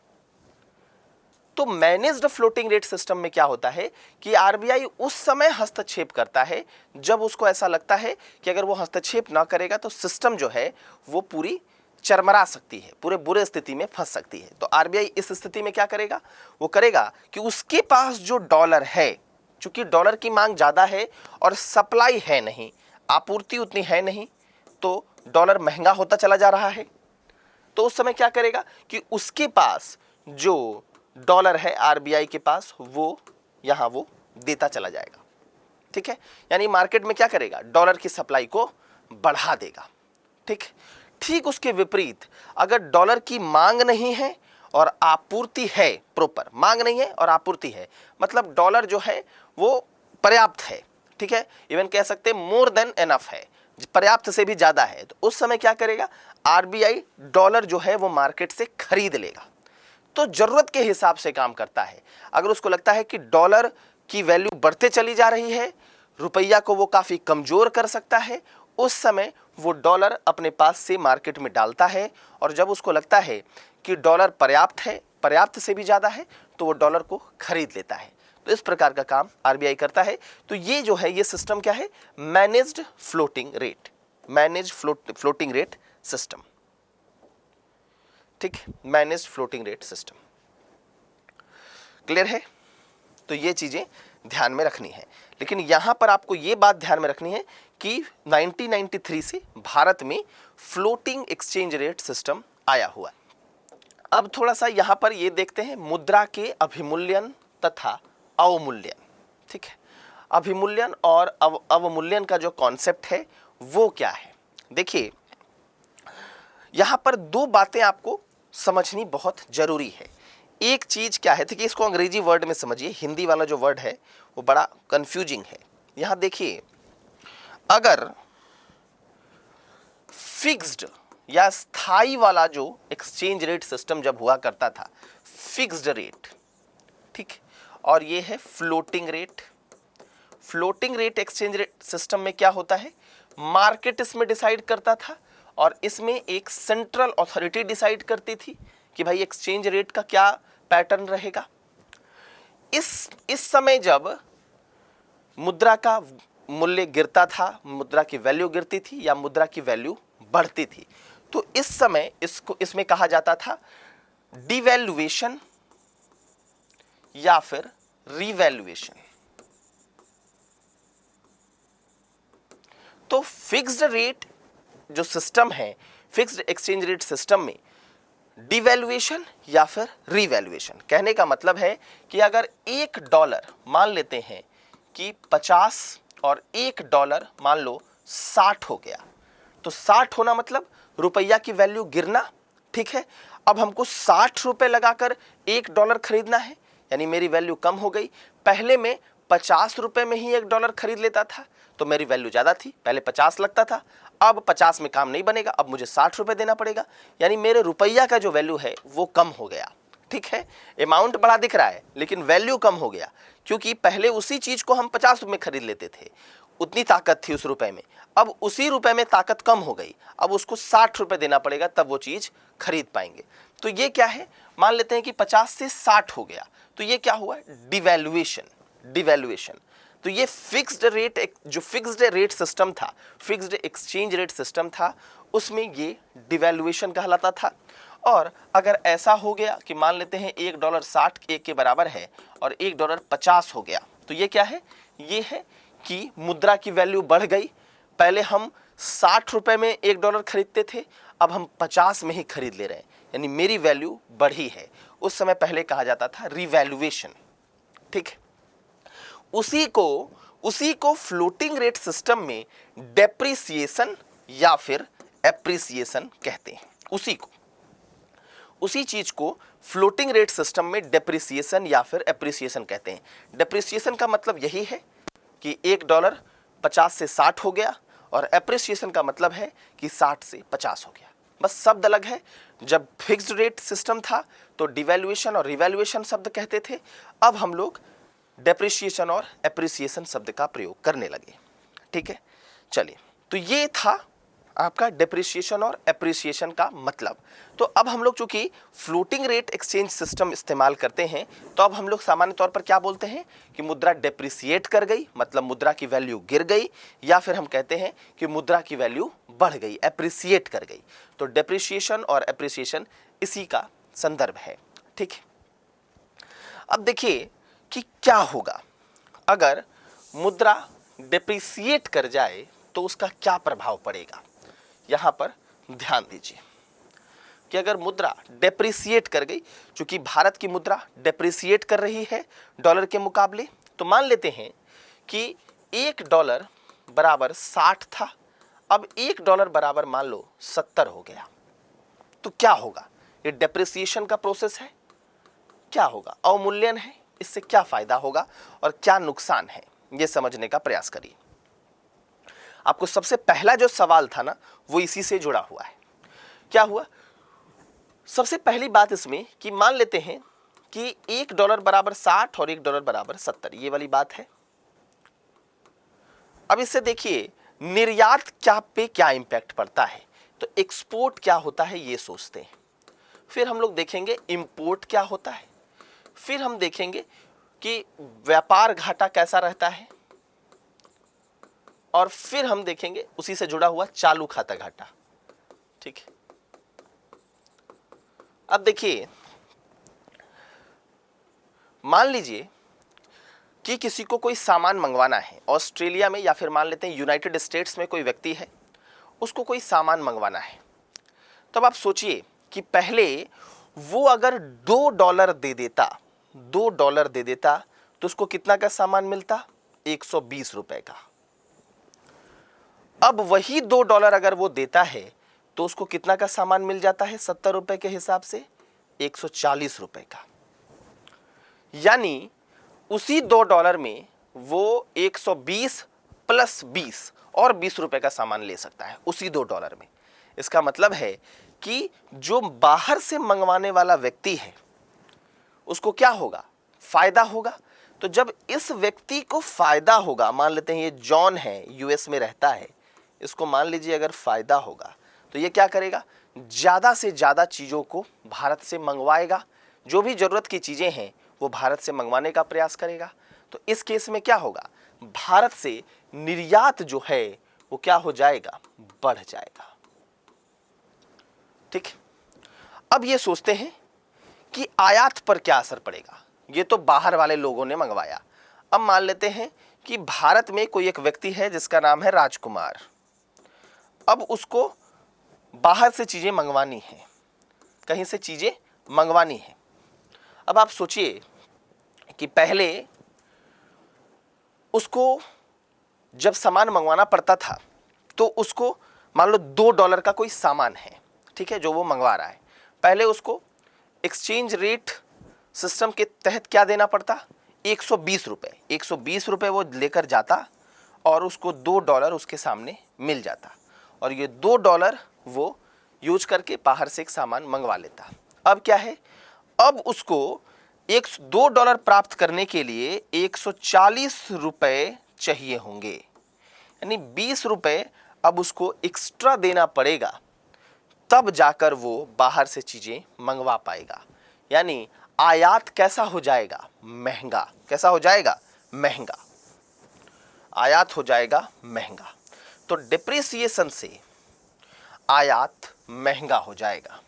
तो मैनेज्ड फ्लोटिंग रेट सिस्टम में क्या होता है कि आरबीआई उस समय हस्तक्षेप करता है जब उसको ऐसा लगता है कि अगर वो हस्तक्षेप ना करेगा तो सिस्टम जो है वो पूरी चरमरा सकती है, पूरे बुरे स्थिति में फंस सकती है। तो आरबीआई इस स्थिति में क्या करेगा, वो करेगा कि उसके पास जो डॉलर है, चूंकि डॉलर की मांग ज्यादा है और सप्लाई है नहीं, आपूर्ति उतनी है नहीं, तो डॉलर महंगा होता चला जा रहा है, तो उस समय क्या करेगा कि उसके पास जो डॉलर है आरबीआई के पास वो यहां वो देता चला जाएगा। ठीक है, यानी मार्केट में क्या करेगा, डॉलर की सप्लाई को बढ़ा देगा। ठीक उसके विपरीत अगर डॉलर की मांग नहीं है और आपूर्ति है, प्रॉपर मांग नहीं है और आपूर्ति है, मतलब डॉलर जो है वो पर्याप्त है, ठीक है, इवन कह सकते हैं मोर देन एनफ है, पर्याप्त से भी ज्यादा है, तो उस समय क्या करेगा आरबीआई डॉलर जो है वो मार्केट से खरीद लेगा। तो जरूरत के हिसाब से काम करता है। अगर उसको लगता है कि डॉलर की वैल्यू बढ़ते चली जा रही है, रुपया को वो काफी कमजोर कर सकता है, उस समय वो डॉलर अपने पास से मार्केट में डालता है, और जब उसको लगता है कि डॉलर पर्याप्त है, पर्याप्त से भी ज्यादा है, तो वो डॉलर को खरीद लेता है। तो इस प्रकार का काम आरबीआई करता है। तो ये जो है ये सिस्टम क्या है, managed floating rate, manage floating rate system. ठीक, managed floating rate system clear है। तो ये चीजें ध्यान में रखनी है, लेकिन यहां पर आपको ये बात ध्यान में रखनी है कि 1993 से भारत में फ्लोटिंग एक्सचेंज रेट सिस्टम आया हुआ है। अब थोड़ा सा यहां पर ये देखते हैं मुद्रा के अभिमूल्यन तथा अवमूल्यन। ठीक है, अभिमूल्यन और अवमूल्यन का जो कॉन्सेप्ट है वो क्या है, देखिए यहां पर दो बातें आपको समझनी बहुत जरूरी है। एक चीज क्या है, देखिए इसको अंग्रेजी वर्ड में समझिए, हिंदी वाला जो वर्ड है वो बड़ा कंफ्यूजिंग है। यहां देखिए, अगर फिक्स्ड या स्थाई वाला जो एक्सचेंज रेट सिस्टम जब हुआ करता था, फिक्स्ड रेट, ठीक, और ये है floating rate. Floating rate exchange rate system में क्या होता है, मार्केट इसमें डिसाइड करता था और इसमें एक सेंट्रल अथॉरिटी डिसाइड करती थी कि भाई एक्सचेंज रेट का क्या पैटर्न रहेगा। इस समय जब मुद्रा का मूल्य गिरता था, मुद्रा की वैल्यू गिरती थी या मुद्रा की वैल्यू बढ़ती थी, तो इस समय इसमें कहा जाता था डिवैल्यूएशन या फिर रिवैल्यूएशन। तो फिक्स्ड रेट जो सिस्टम है, फिक्स्ड एक्सचेंज रेट सिस्टम में डिवैल्यूएशन या फिर रिवैल्यूएशन, कहने का मतलब है कि अगर $1 मान लेते हैं कि 50 और $1 मान लो 60 हो गया, तो 60 होना मतलब रुपया की वैल्यू गिरना, ठीक है। अब हमको 60 रुपए लगाकर $1 खरीदना है, यानी मेरी वैल्यू कम हो गई। पहले मैं 50 रुपए में ही $1 खरीद लेता था तो मेरी वैल्यू ज़्यादा थी, पहले 50 लगता था, अब 50 में काम नहीं बनेगा, अब मुझे 60 रुपए देना पड़ेगा, यानी मेरे रुपया का जो वैल्यू है वो कम हो गया, ठीक है। अमाउंट बड़ा दिख रहा है लेकिन वैल्यू कम हो गया, क्योंकि पहले उसी चीज़ को हम 50 रुपए में खरीद लेते थे, उतनी ताकत थी उस रुपए में, अब उसी रुपए में ताकत कम हो गई, अब उसको 60 रुपए देना पड़ेगा तब वो चीज़ खरीद पाएंगे। तो ये क्या है, मान लेते हैं कि 50 से 60 हो गया, तो ये क्या हुआ, डिवैल्यूएशन। तो ये फिक्स्ड रेट, जो फिक्स्ड रेट सिस्टम था, फिक्स्ड एक्सचेंज रेट सिस्टम था, उसमें ये डिवैल्यूएशन कहलाता था। और अगर ऐसा हो गया कि मान लेते हैं $1 60 के बराबर है और $1 50 हो गया, तो ये क्या है, ये है कि मुद्रा की वैल्यू बढ़ गई। पहले हम 60 रुपए में $1 खरीदते थे, अब हम 50 में ही खरीद ले रहे हैं, यानी मेरी वैल्यू बढ़ी है। उस समय पहले कहा जाता था रिवैल्यूएशन, ठीक है। उसी को फ्लोटिंग रेट सिस्टम में डेप्रिसिएशन या फिर एप्रिसिएशन कहते हैं। उसी चीज को फ्लोटिंग रेट सिस्टम में डेप्रिसिएशन या फिर एप्रिसिएशन कहते हैं। डेप्रिसिएशन का मतलब यही है कि $1 50 से 60 हो गया, और एप्रिसिएशन का मतलब है कि 60 से 50 हो गया, बस शब्द अलग है। जब फिक्स्ड रेट सिस्टम था तो डिवैल्यूएशन और रिवैल्यूएशन शब्द कहते थे, अब हम लोग डेप्रिसिएशन और एप्रिसिएशन शब्द का प्रयोग करने लगे, ठीक है। चलिए, तो ये था आपका डेप्रिसिएशन और एप्रिसिएशन का मतलब। तो अब हम लोग चूंकि फ्लोटिंग रेट एक्सचेंज सिस्टम इस्तेमाल करते हैं, तो अब हम लोग सामान्य तौर पर क्या बोलते हैं कि मुद्रा डेप्रिसिएट कर गई, मतलब मुद्रा की वैल्यू गिर गई, या फिर हम कहते हैं कि मुद्रा की वैल्यू बढ़ गई, एप्रिसिएट कर गई। तो डेप्रिसिएशन और एप्रिसिएशन इसी का संदर्भ है, ठीक है। अब देखिए कि क्या होगा अगर मुद्रा डेप्रिसिएट कर जाए, तो उसका क्या प्रभाव पड़ेगा। यहां पर ध्यान दीजिए कि अगर मुद्रा डेप्रिसिएट कर गई, चूंकि भारत की मुद्रा डेप्रिसिएट कर रही है डॉलर के मुकाबले, तो मान लेते हैं कि $1 बराबर 60 था, अब $1 बराबर मान लो 70 हो गया, तो क्या होगा। ये डेप्रिसिएशन का प्रोसेस है, क्या होगा, अवमूल्यन है, इससे क्या फायदा होगा और क्या नुकसान है, ये समझने का प्रयास करिए। आपको सबसे पहला जो सवाल था ना, वो इसी से जुड़ा हुआ है। क्या हुआ, सबसे पहली बात इसमें कि मान लेते हैं कि $1 बराबर 60 और $1 बराबर 70, ये वाली बात है। अब इससे देखिए निर्यात पे क्या इंपैक्ट पड़ता है, तो एक्सपोर्ट क्या होता है ये सोचते हैं, फिर हम लोग देखेंगे इंपोर्ट क्या होता है, फिर हम देखेंगे कि व्यापार घाटा कैसा रहता है, और फिर हम देखेंगे उसी से जुड़ा हुआ चालू खाता घाटा, ठीक है। अब देखिए, मान लीजिए कि किसी को कोई सामान मंगवाना है ऑस्ट्रेलिया में, या फिर मान लेते हैं यूनाइटेड स्टेट्स में कोई व्यक्ति है, उसको कोई सामान मंगवाना है। तब आप सोचिए कि पहले वो अगर $2 दे देता तो उसको कितना का सामान मिलता, 120 रुपए का। अब वही $2 अगर वो देता है तो उसको कितना का सामान मिल जाता है, 70 रुपए के हिसाब से 140 रुपए का। यानी उसी $2 में वो 120 प्लस 20 और 20 रुपए का सामान ले सकता है उसी $2 में। इसका मतलब है कि जो बाहर से मंगवाने वाला व्यक्ति है उसको क्या होगा, फायदा होगा। तो जब इस व्यक्ति को फायदा होगा, मान लेते हैं ये जॉन है, यूएस में रहता है, इसको मान लीजिए अगर फायदा होगा तो ये क्या करेगा, ज़्यादा से ज़्यादा चीज़ों को भारत से मंगवाएगा, जो भी ज़रूरत की चीज़ें हैं वो भारत से मंगवाने का प्रयास करेगा। तो इस केस में क्या होगा, भारत से निर्यात जो है वो क्या हो जाएगा, बढ़ जाएगा। ठीक, अब ये सोचते हैं कि आयात पर क्या असर पड़ेगा। ये तो बाहर वाले लोगों ने मंगवाया। अब मान लेते हैं कि भारत में कोई एक व्यक्ति है जिसका नाम है राजकुमार। अब उसको बाहर से चीजें मंगवानी है, कहीं से चीजें मंगवानी है। अब आप सोचिए कि पहले उसको जब सामान मंगवाना पड़ता था तो उसको मान लो $2 का कोई सामान है, ठीक है, जो वो मंगवा रहा है। पहले उसको एक्सचेंज रेट सिस्टम के तहत क्या देना पड़ता, 120 रुपये। 120 रुपये वो लेकर जाता और उसको $2 उसके सामने मिल जाता, और ये $2 वो यूज करके बाहर से एक सामान मंगवा लेता। अब क्या है, अब उसको $2 प्राप्त करने के लिए 140 रुपये चाहिए होंगे, यानी 20 रुपये अब उसको एक्स्ट्रा देना पड़ेगा, तब जाकर वो बाहर से चीजें मंगवा पाएगा। यानी आयात कैसा हो जाएगा, महंगा। कैसा हो जाएगा, महंगा। आयात हो जाएगा महंगा। तो डिप्रिसिएशन से आयात महंगा हो जाएगा।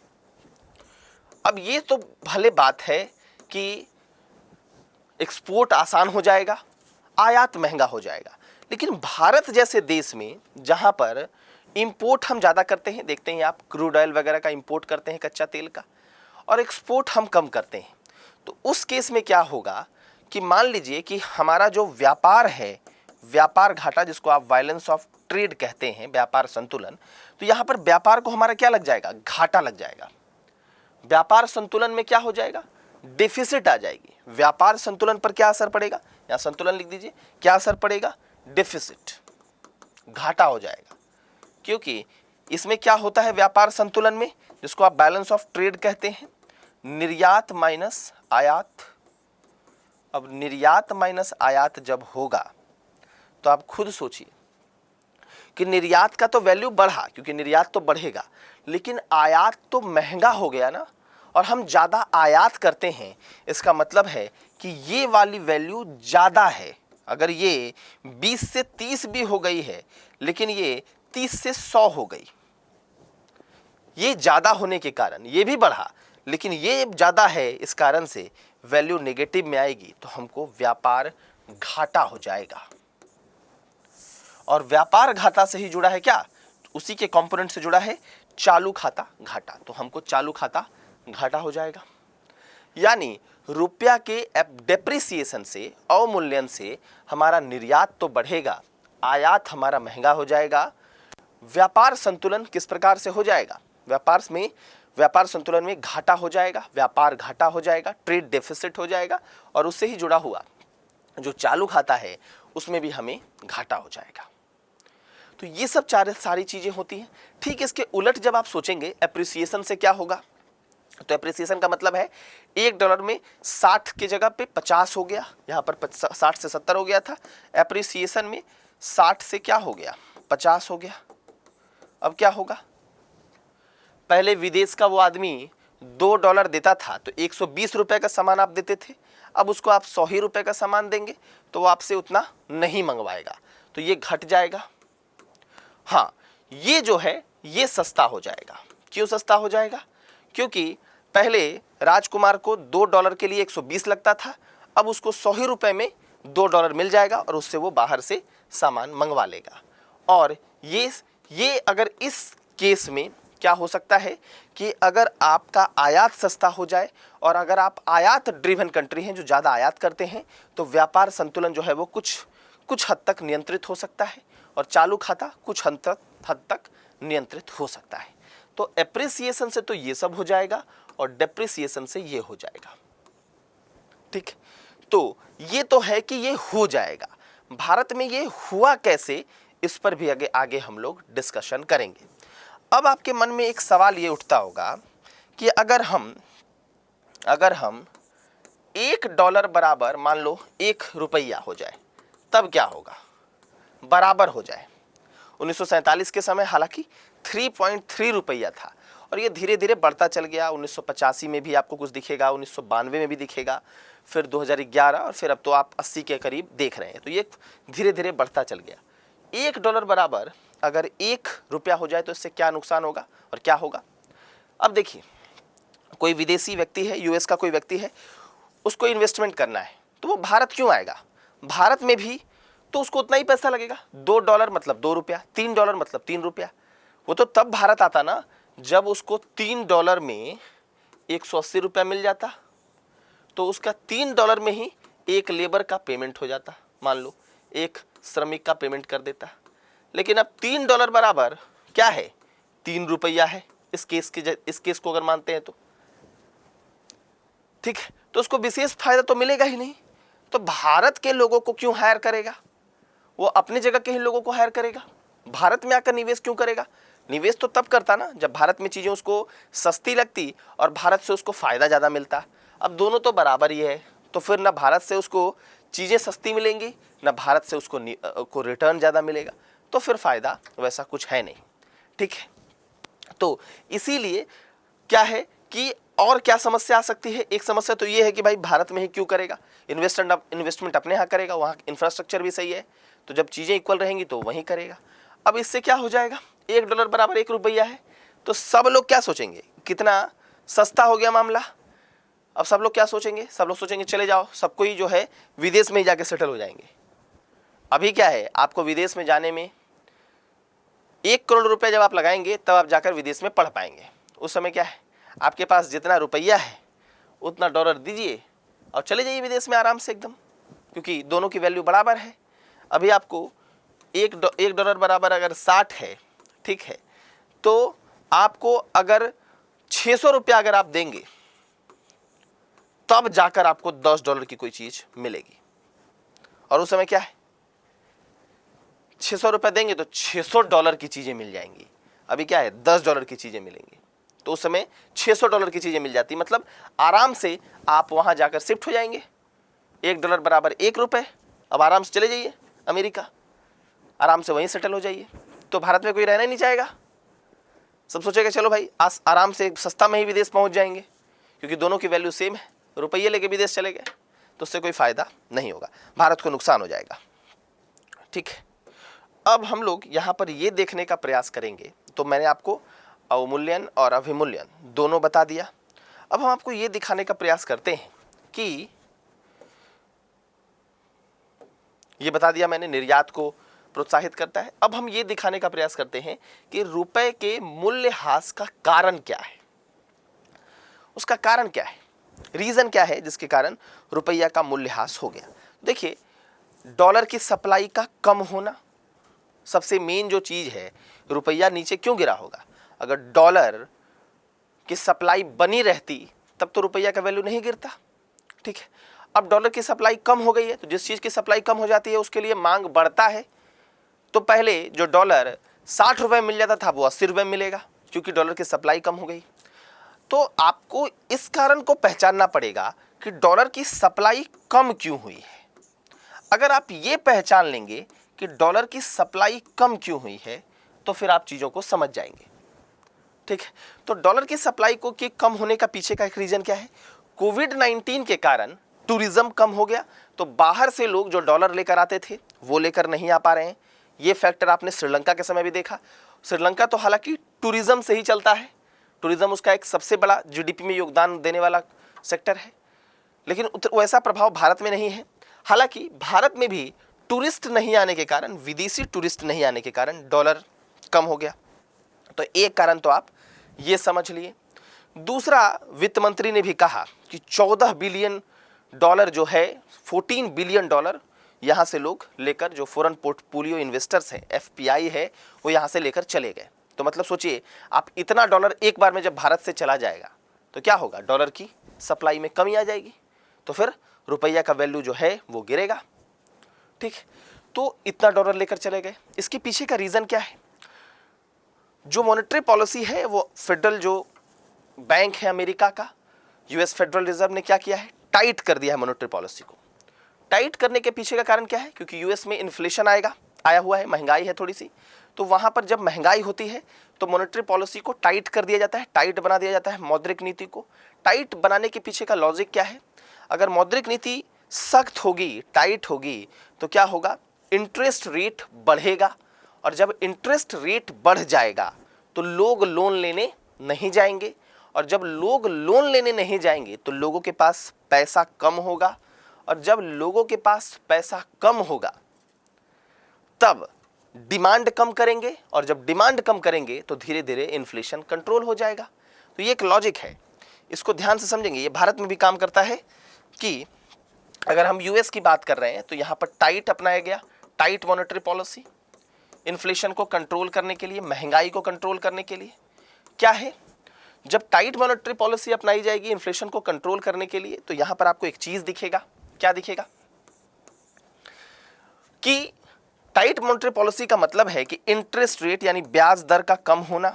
अब ये तो भले बात है कि एक्सपोर्ट आसान हो जाएगा, आयात महंगा हो जाएगा, लेकिन भारत जैसे देश में जहां पर इंपोर्ट हम ज़्यादा करते हैं, देखते हैं आप क्रूड ऑयल वगैरह का इंपोर्ट करते हैं, कच्चा तेल का, और एक्सपोर्ट हम कम करते हैं। तो उस केस में क्या होगा कि मान लीजिए कि हमारा जो व्यापार है, व्यापार घाटा, जिसको आप वायलेंस ऑफ ट्रेड कहते हैं, व्यापार संतुलन, तो यहाँ पर व्यापार को हमारा क्या लग जाएगा, घाटा लग जाएगा। व्यापार संतुलन में क्या हो जाएगा, डेफिसिट आ जाएगी। व्यापार संतुलन पर क्या असर पड़ेगा, यहाँ संतुलन लिख दीजिए, क्या असर पड़ेगा, डेफिसिट, घाटा हो जाएगा। क्योंकि इसमें क्या होता है व्यापार संतुलन में, जिसको आप बैलेंस ऑफ ट्रेड कहते हैं, निर्यात माइनस आयात। अब निर्यात माइनस आयात जब होगा तो आप खुद सोचिए कि निर्यात का तो वैल्यू बढ़ा, क्योंकि निर्यात तो बढ़ेगा, लेकिन आयात तो महंगा हो गया ना, और हम ज़्यादा आयात करते हैं। इसका मतलब है कि ये वाली वैल्यू ज़्यादा है। अगर ये 20 से 30 भी हो गई है, लेकिन ये 30 से 100 हो गई, ये ज़्यादा होने के कारण ये भी बढ़ा, लेकिन ये ज़्यादा है, इस कारण से वैल्यू नेगेटिव में आएगी, तो हमको व्यापार घाटा हो जाएगा। और व्यापार घाटा से ही जुड़ा है क्या, उसी के कंपोनेंट से जुड़ा है चालू खाता घाटा, तो हमको चालू खाता घाटा हो जाएगा। यानी रुपया के डेप्रिसिएशन से, अवमूल्यन से हमारा निर्यात तो बढ़ेगा, आयात हमारा महंगा हो जाएगा। व्यापार संतुलन किस प्रकार से हो जाएगा, व्यापार संतुलन में घाटा हो जाएगा, व्यापार घाटा हो जाएगा, ट्रेड डेफिसिट हो जाएगा, और उससे ही जुड़ा हुआ जो चालू खाता है उसमें भी हमें घाटा हो जाएगा। तो ये सब सारी चीजें होती हैं। ठीक इसके उलट जब आप सोचेंगे एप्रिसिएशन से क्या होगा, तो एप्रिसिएशन का मतलब है $1 में 60 की जगह पे 50 हो गया, यहाँ पर 60 से 70 हो गया था। एप्रिसिएशन में 60 से क्या हो गया, 50 हो गया। अब क्या होगा, पहले विदेश का वो आदमी $2 देता था तो 120 रुपए का सामान आप देते थे, अब उसको आप 100 ही रुपए का सामान देंगे तो वो आपसे उतना नहीं मंगवाएगा, तो ये घट जाएगा। हाँ, ये जो है ये सस्ता हो जाएगा। क्यों सस्ता हो जाएगा, क्योंकि पहले राजकुमार को $2 के लिए 120 लगता था, अब उसको 100 ही रुपए में $2 मिल जाएगा और उससे वो बाहर से सामान मंगवा लेगा। और ये अगर इस केस में क्या हो सकता है कि अगर आपका आयात सस्ता हो जाए, और अगर आप आयात ड्रिवन कंट्री हैं जो ज़्यादा आयात करते हैं, तो व्यापार संतुलन जो है वो कुछ हद तक नियंत्रित हो सकता है, और चालू खाता कुछ हद तक नियंत्रित हो सकता है। तो एप्रिसिएशन से तो ये सब हो जाएगा और डेप्रिसिएशन से ये हो जाएगा। ठीक, तो ये तो है कि ये हो जाएगा। भारत में ये हुआ कैसे, इस पर भी आगे हम लोग डिस्कशन करेंगे। अब आपके मन में एक सवाल ये उठता होगा कि अगर हम $1 बराबर मान लो ₹1 हो जाए तब क्या होगा, बराबर हो जाए। 1947 के समय हालांकि 3.3 रुपया था, और ये धीरे धीरे बढ़ता चल गया। 1985 में भी आपको कुछ दिखेगा, 1992 में भी दिखेगा, फिर 2011 और फिर अब तो आप 80 के करीब देख रहे हैं। तो ये धीरे धीरे बढ़ता चल गया। $1 बराबर अगर ₹1 हो जाए तो इससे क्या नुकसान होगा और क्या होगा। अब देखिए, कोई विदेशी व्यक्ति है, यूएस का कोई व्यक्ति है, उसको इन्वेस्टमेंट करना है, तो वो भारत क्यों आएगा? भारत में भी तो उसको उतना ही पैसा लगेगा। $2 मतलब $2, $3 मतलब ₹3। वो तो तब भारत आता ना जब उसको $3 में ₹180 मिल जाता, तो उसका $3 में ही एक लेबर का पेमेंट हो जाता, मान लो एक श्रमिक का पेमेंट कर देता। लेकिन अब $3 बराबर क्या है? ₹3 है इस केस को अगर मानते हैं तो, ठीक है। तो उसको विशेष फायदा तो मिलेगा ही नहीं। तो भारत के लोगों को क्यों हायर करेगा? वो अपनी जगह के ही लोगों को हायर करेगा। भारत में आकर निवेश क्यों करेगा? निवेश तो तब करता ना जब भारत में चीजें उसको सस्ती लगती और भारत से उसको फायदा ज्यादा मिलता। अब दोनों तो बराबर ही है, तो फिर ना भारत से उसको चीजें सस्ती मिलेंगी, ना भारत से उसको रिटर्न ज्यादा मिलेगा, तो फिर फायदा वैसा कुछ है नहीं, ठीक है। तो इसीलिए क्या है कि और क्या समस्या आ सकती है? एक समस्या तो ये है कि भाई भारत में ही क्यों करेगा? इन्वेस्टमेंट अपने यहाँ करेगा, वहाँ इंफ्रास्ट्रक्चर भी सही है, तो जब चीज़ें इक्वल रहेंगी तो वहीं करेगा। अब इससे क्या हो जाएगा? $1 बराबर ₹1 है, तो सब लोग क्या सोचेंगे? कितना सस्ता हो गया मामला। अब सब लोग क्या सोचेंगे? सब लोग सोचेंगे चले जाओ, सबको ही जो है विदेश में ही जाके सेटल हो जाएंगे। अभी क्या है, आपको विदेश में जाने में ₹1 करोड़ जब आप लगाएंगे तब आप जाकर विदेश में पढ़ पाएंगे। उस समय क्या है, आपके पास जितना रुपया है उतना डॉलर दीजिए और चले जाइए विदेश में आराम से एकदम, क्योंकि दोनों की वैल्यू बराबर है। अभी आपको $1 बराबर अगर 60 है, ठीक है, तो आपको अगर ₹600 अगर आप देंगे तब जाकर आपको $10 की कोई चीज मिलेगी। और उस समय क्या है, ₹600 देंगे तो $600 की चीजें मिल जाएंगी। अभी क्या है, $10 की चीजें मिलेंगी, तो उस समय $600 की चीजें मिल जाती, मतलब आराम से आप वहां जाकर शिफ्ट हो जाएंगे। $1 बराबर ₹1। अब आराम से चले जाइए अमेरिका, आराम से वहीं सेटल हो जाइए। तो भारत में कोई रहना ही नहीं चाहेगा, सब सोचेगा चलो भाई आराम से सस्ता में ही विदेश पहुंच जाएंगे, क्योंकि दोनों की वैल्यू सेम है। रुपये लेके विदेश चले गए तो उससे कोई फायदा नहीं होगा, भारत को नुकसान हो जाएगा, ठीक है। अब हम लोग यहाँ पर ये देखने का प्रयास करेंगे, तो मैंने आपको अवमूल्यन और अभिमूल्यन दोनों बता दिया। अब हम आपको ये दिखाने का प्रयास करते हैं कि ये बता दिया मैंने, निर्यात को प्रोत्साहित करता है। अब हम ये दिखाने का प्रयास करते हैं कि रुपए के मूल्यह्रास का कारण क्या है, उसका कारण क्या है, रीजन क्या है जिसके कारण रुपया का मूल्यह्रास हो गया। देखिए, डॉलर की सप्लाई का कम होना सबसे मेन जो चीज है। रुपया नीचे क्यों गिरा होगा? अगर डॉलर की सप्लाई बनी रहती तब तो रुपया का वैल्यू नहीं गिरता, ठीक है। अब डॉलर की सप्लाई कम हो गई है, तो जिस चीज की सप्लाई कम हो जाती है उसके लिए मांग बढ़ता है। तो पहले जो डॉलर ₹60 मिल जाता था वो ₹80 मिलेगा, क्योंकि डॉलर की सप्लाई कम हो गई। तो आपको इस कारण को पहचानना पड़ेगा कि डॉलर की सप्लाई कम क्यों हुई है। अगर आप ये पहचान लेंगे कि डॉलर की सप्लाई कम क्यों हुई है, तो फिर आप चीजों को समझ जाएंगे, ठीक है। तो डॉलर की सप्लाई को के कम होने का पीछे का एक रीजन क्या है? कोविड-19 के कारण टूरिज्म कम हो गया, तो बाहर से लोग जो डॉलर लेकर आते थे वो लेकर नहीं आ पा रहे हैं। ये फैक्टर आपने श्रीलंका के समय भी देखा। श्रीलंका तो हालांकि टूरिज्म से ही चलता है, टूरिज्म उसका एक सबसे बड़ा जीडीपी में योगदान देने वाला सेक्टर है, लेकिन वैसा प्रभाव भारत में नहीं है। हालांकि भारत में भी टूरिस्ट नहीं आने के कारण, विदेशी टूरिस्ट नहीं आने के कारण डॉलर कम हो गया। तो एक कारण तो आप ये समझ लिए। दूसरा, वित्त मंत्री ने भी कहा कि $14 बिलियन जो है, $14 बिलियन यहाँ से लोग लेकर, जो फॉरेन पोर्टफोलियो इन्वेस्टर्स हैं, एफपीआई है, वो यहाँ से लेकर चले गए। तो मतलब सोचिए, आप इतना डॉलर एक बार में जब भारत से चला जाएगा तो क्या होगा? डॉलर की सप्लाई में कमी आ जाएगी, तो फिर रुपया का वैल्यू जो है वो गिरेगा, ठीक। तो इतना डॉलर लेकर चले गए। इसके पीछे का रीजन क्या है? जो मॉनेटरी पॉलिसी है, वो फेडरल जो बैंक है अमेरिका का, यूएस फेडरल रिजर्व ने क्या किया है? टाइट कर दिया है मॉनेटरी पॉलिसी को। टाइट करने के पीछे का कारण क्या है? क्योंकि यूएस में इन्फ्लेशन आया हुआ है, महंगाई है थोड़ी सी, तो वहाँ पर जब महंगाई होती है तो मॉनेटरी पॉलिसी को टाइट कर दिया जाता है, टाइट बना दिया जाता है। मौद्रिक नीति को टाइट बनाने के पीछे का लॉजिक क्या है? अगर मौद्रिक नीति सख्त होगी, टाइट होगी, तो क्या होगा? इंटरेस्ट रेट बढ़ेगा, और जब इंटरेस्ट रेट बढ़ जाएगा तो लोग लोन लेने नहीं जाएंगे, और जब लोग लोन लेने नहीं जाएंगे तो लोगों के पास पैसा कम होगा, और जब लोगों के पास पैसा कम होगा तब डिमांड कम करेंगे, और जब डिमांड कम करेंगे तो धीरे धीरे इन्फ्लेशन कंट्रोल हो जाएगा। तो ये एक लॉजिक है, इसको ध्यान से समझेंगे। ये भारत में भी काम करता है कि अगर हम यूएस की बात कर रहे हैं तो यहाँ पर टाइट अपनाया गया, टाइट मॉनेटरी पॉलिसी, इन्फ्लेशन को कंट्रोल करने के लिए, महंगाई को कंट्रोल करने के लिए। क्या है? जब टाइट मॉनेटरी पॉलिसी अपनाई जाएगी इन्फ्लेशन को कंट्रोल करने के लिए, तो यहां पर आपको एक चीज दिखेगा। क्या दिखेगा? कि टाइट मॉनेटरी पॉलिसी का मतलब है कि इंटरेस्ट रेट यानी ब्याज दर का कम होना,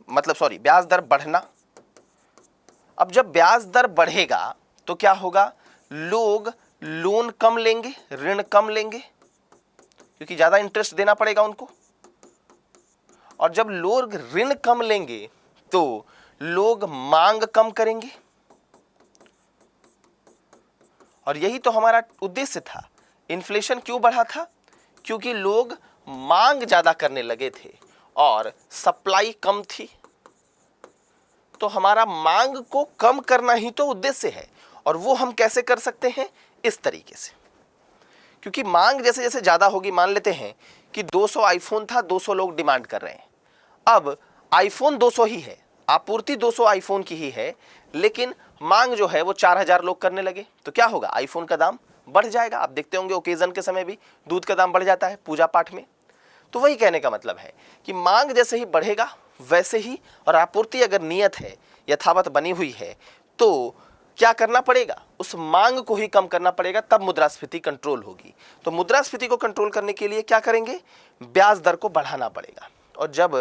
ब्याज दर बढ़ना। अब जब ब्याज दर बढ़ेगा तो क्या होगा? लोग लोन कम लेंगे, ऋण कम लेंगे, क्योंकि ज्यादा इंटरेस्ट देना पड़ेगा उनको। और जब लोग ऋण कम लेंगे तो लोग मांग कम करेंगे, और यही तो हमारा उद्देश्य था। इन्फ्लेशन क्यों बढ़ा था? क्योंकि लोग मांग ज्यादा करने लगे थे और सप्लाई कम थी। तो हमारा मांग को कम करना ही तो उद्देश्य है, और वो हम कैसे कर सकते हैं? इस तरीके से। क्योंकि मांग जैसे जैसे ज्यादा होगी, मान लेते हैं कि 200 आईफोन था, 200 लोग डिमांड कर रहे हैं। अब आईफोन 200 ही है, आपूर्ति 200 आईफोन की ही है, लेकिन मांग जो है वो 4000 लोग करने लगे, तो क्या होगा? आईफोन का दाम बढ़ जाएगा। आप देखते होंगे ओकेजन के समय भी दूध का दाम बढ़ जाता है, पूजा पाठ में। तो वही कहने का मतलब है कि मांग जैसे ही बढ़ेगा वैसे ही, और आपूर्ति अगर नियत है, यथावत बनी हुई है, तो क्या करना पड़ेगा? उस मांग को ही कम करना पड़ेगा, तब मुद्रास्फीति कंट्रोल होगी। तो मुद्रास्फीति को कंट्रोल करने के लिए क्या करेंगे? ब्याज दर को बढ़ाना पड़ेगा। और जब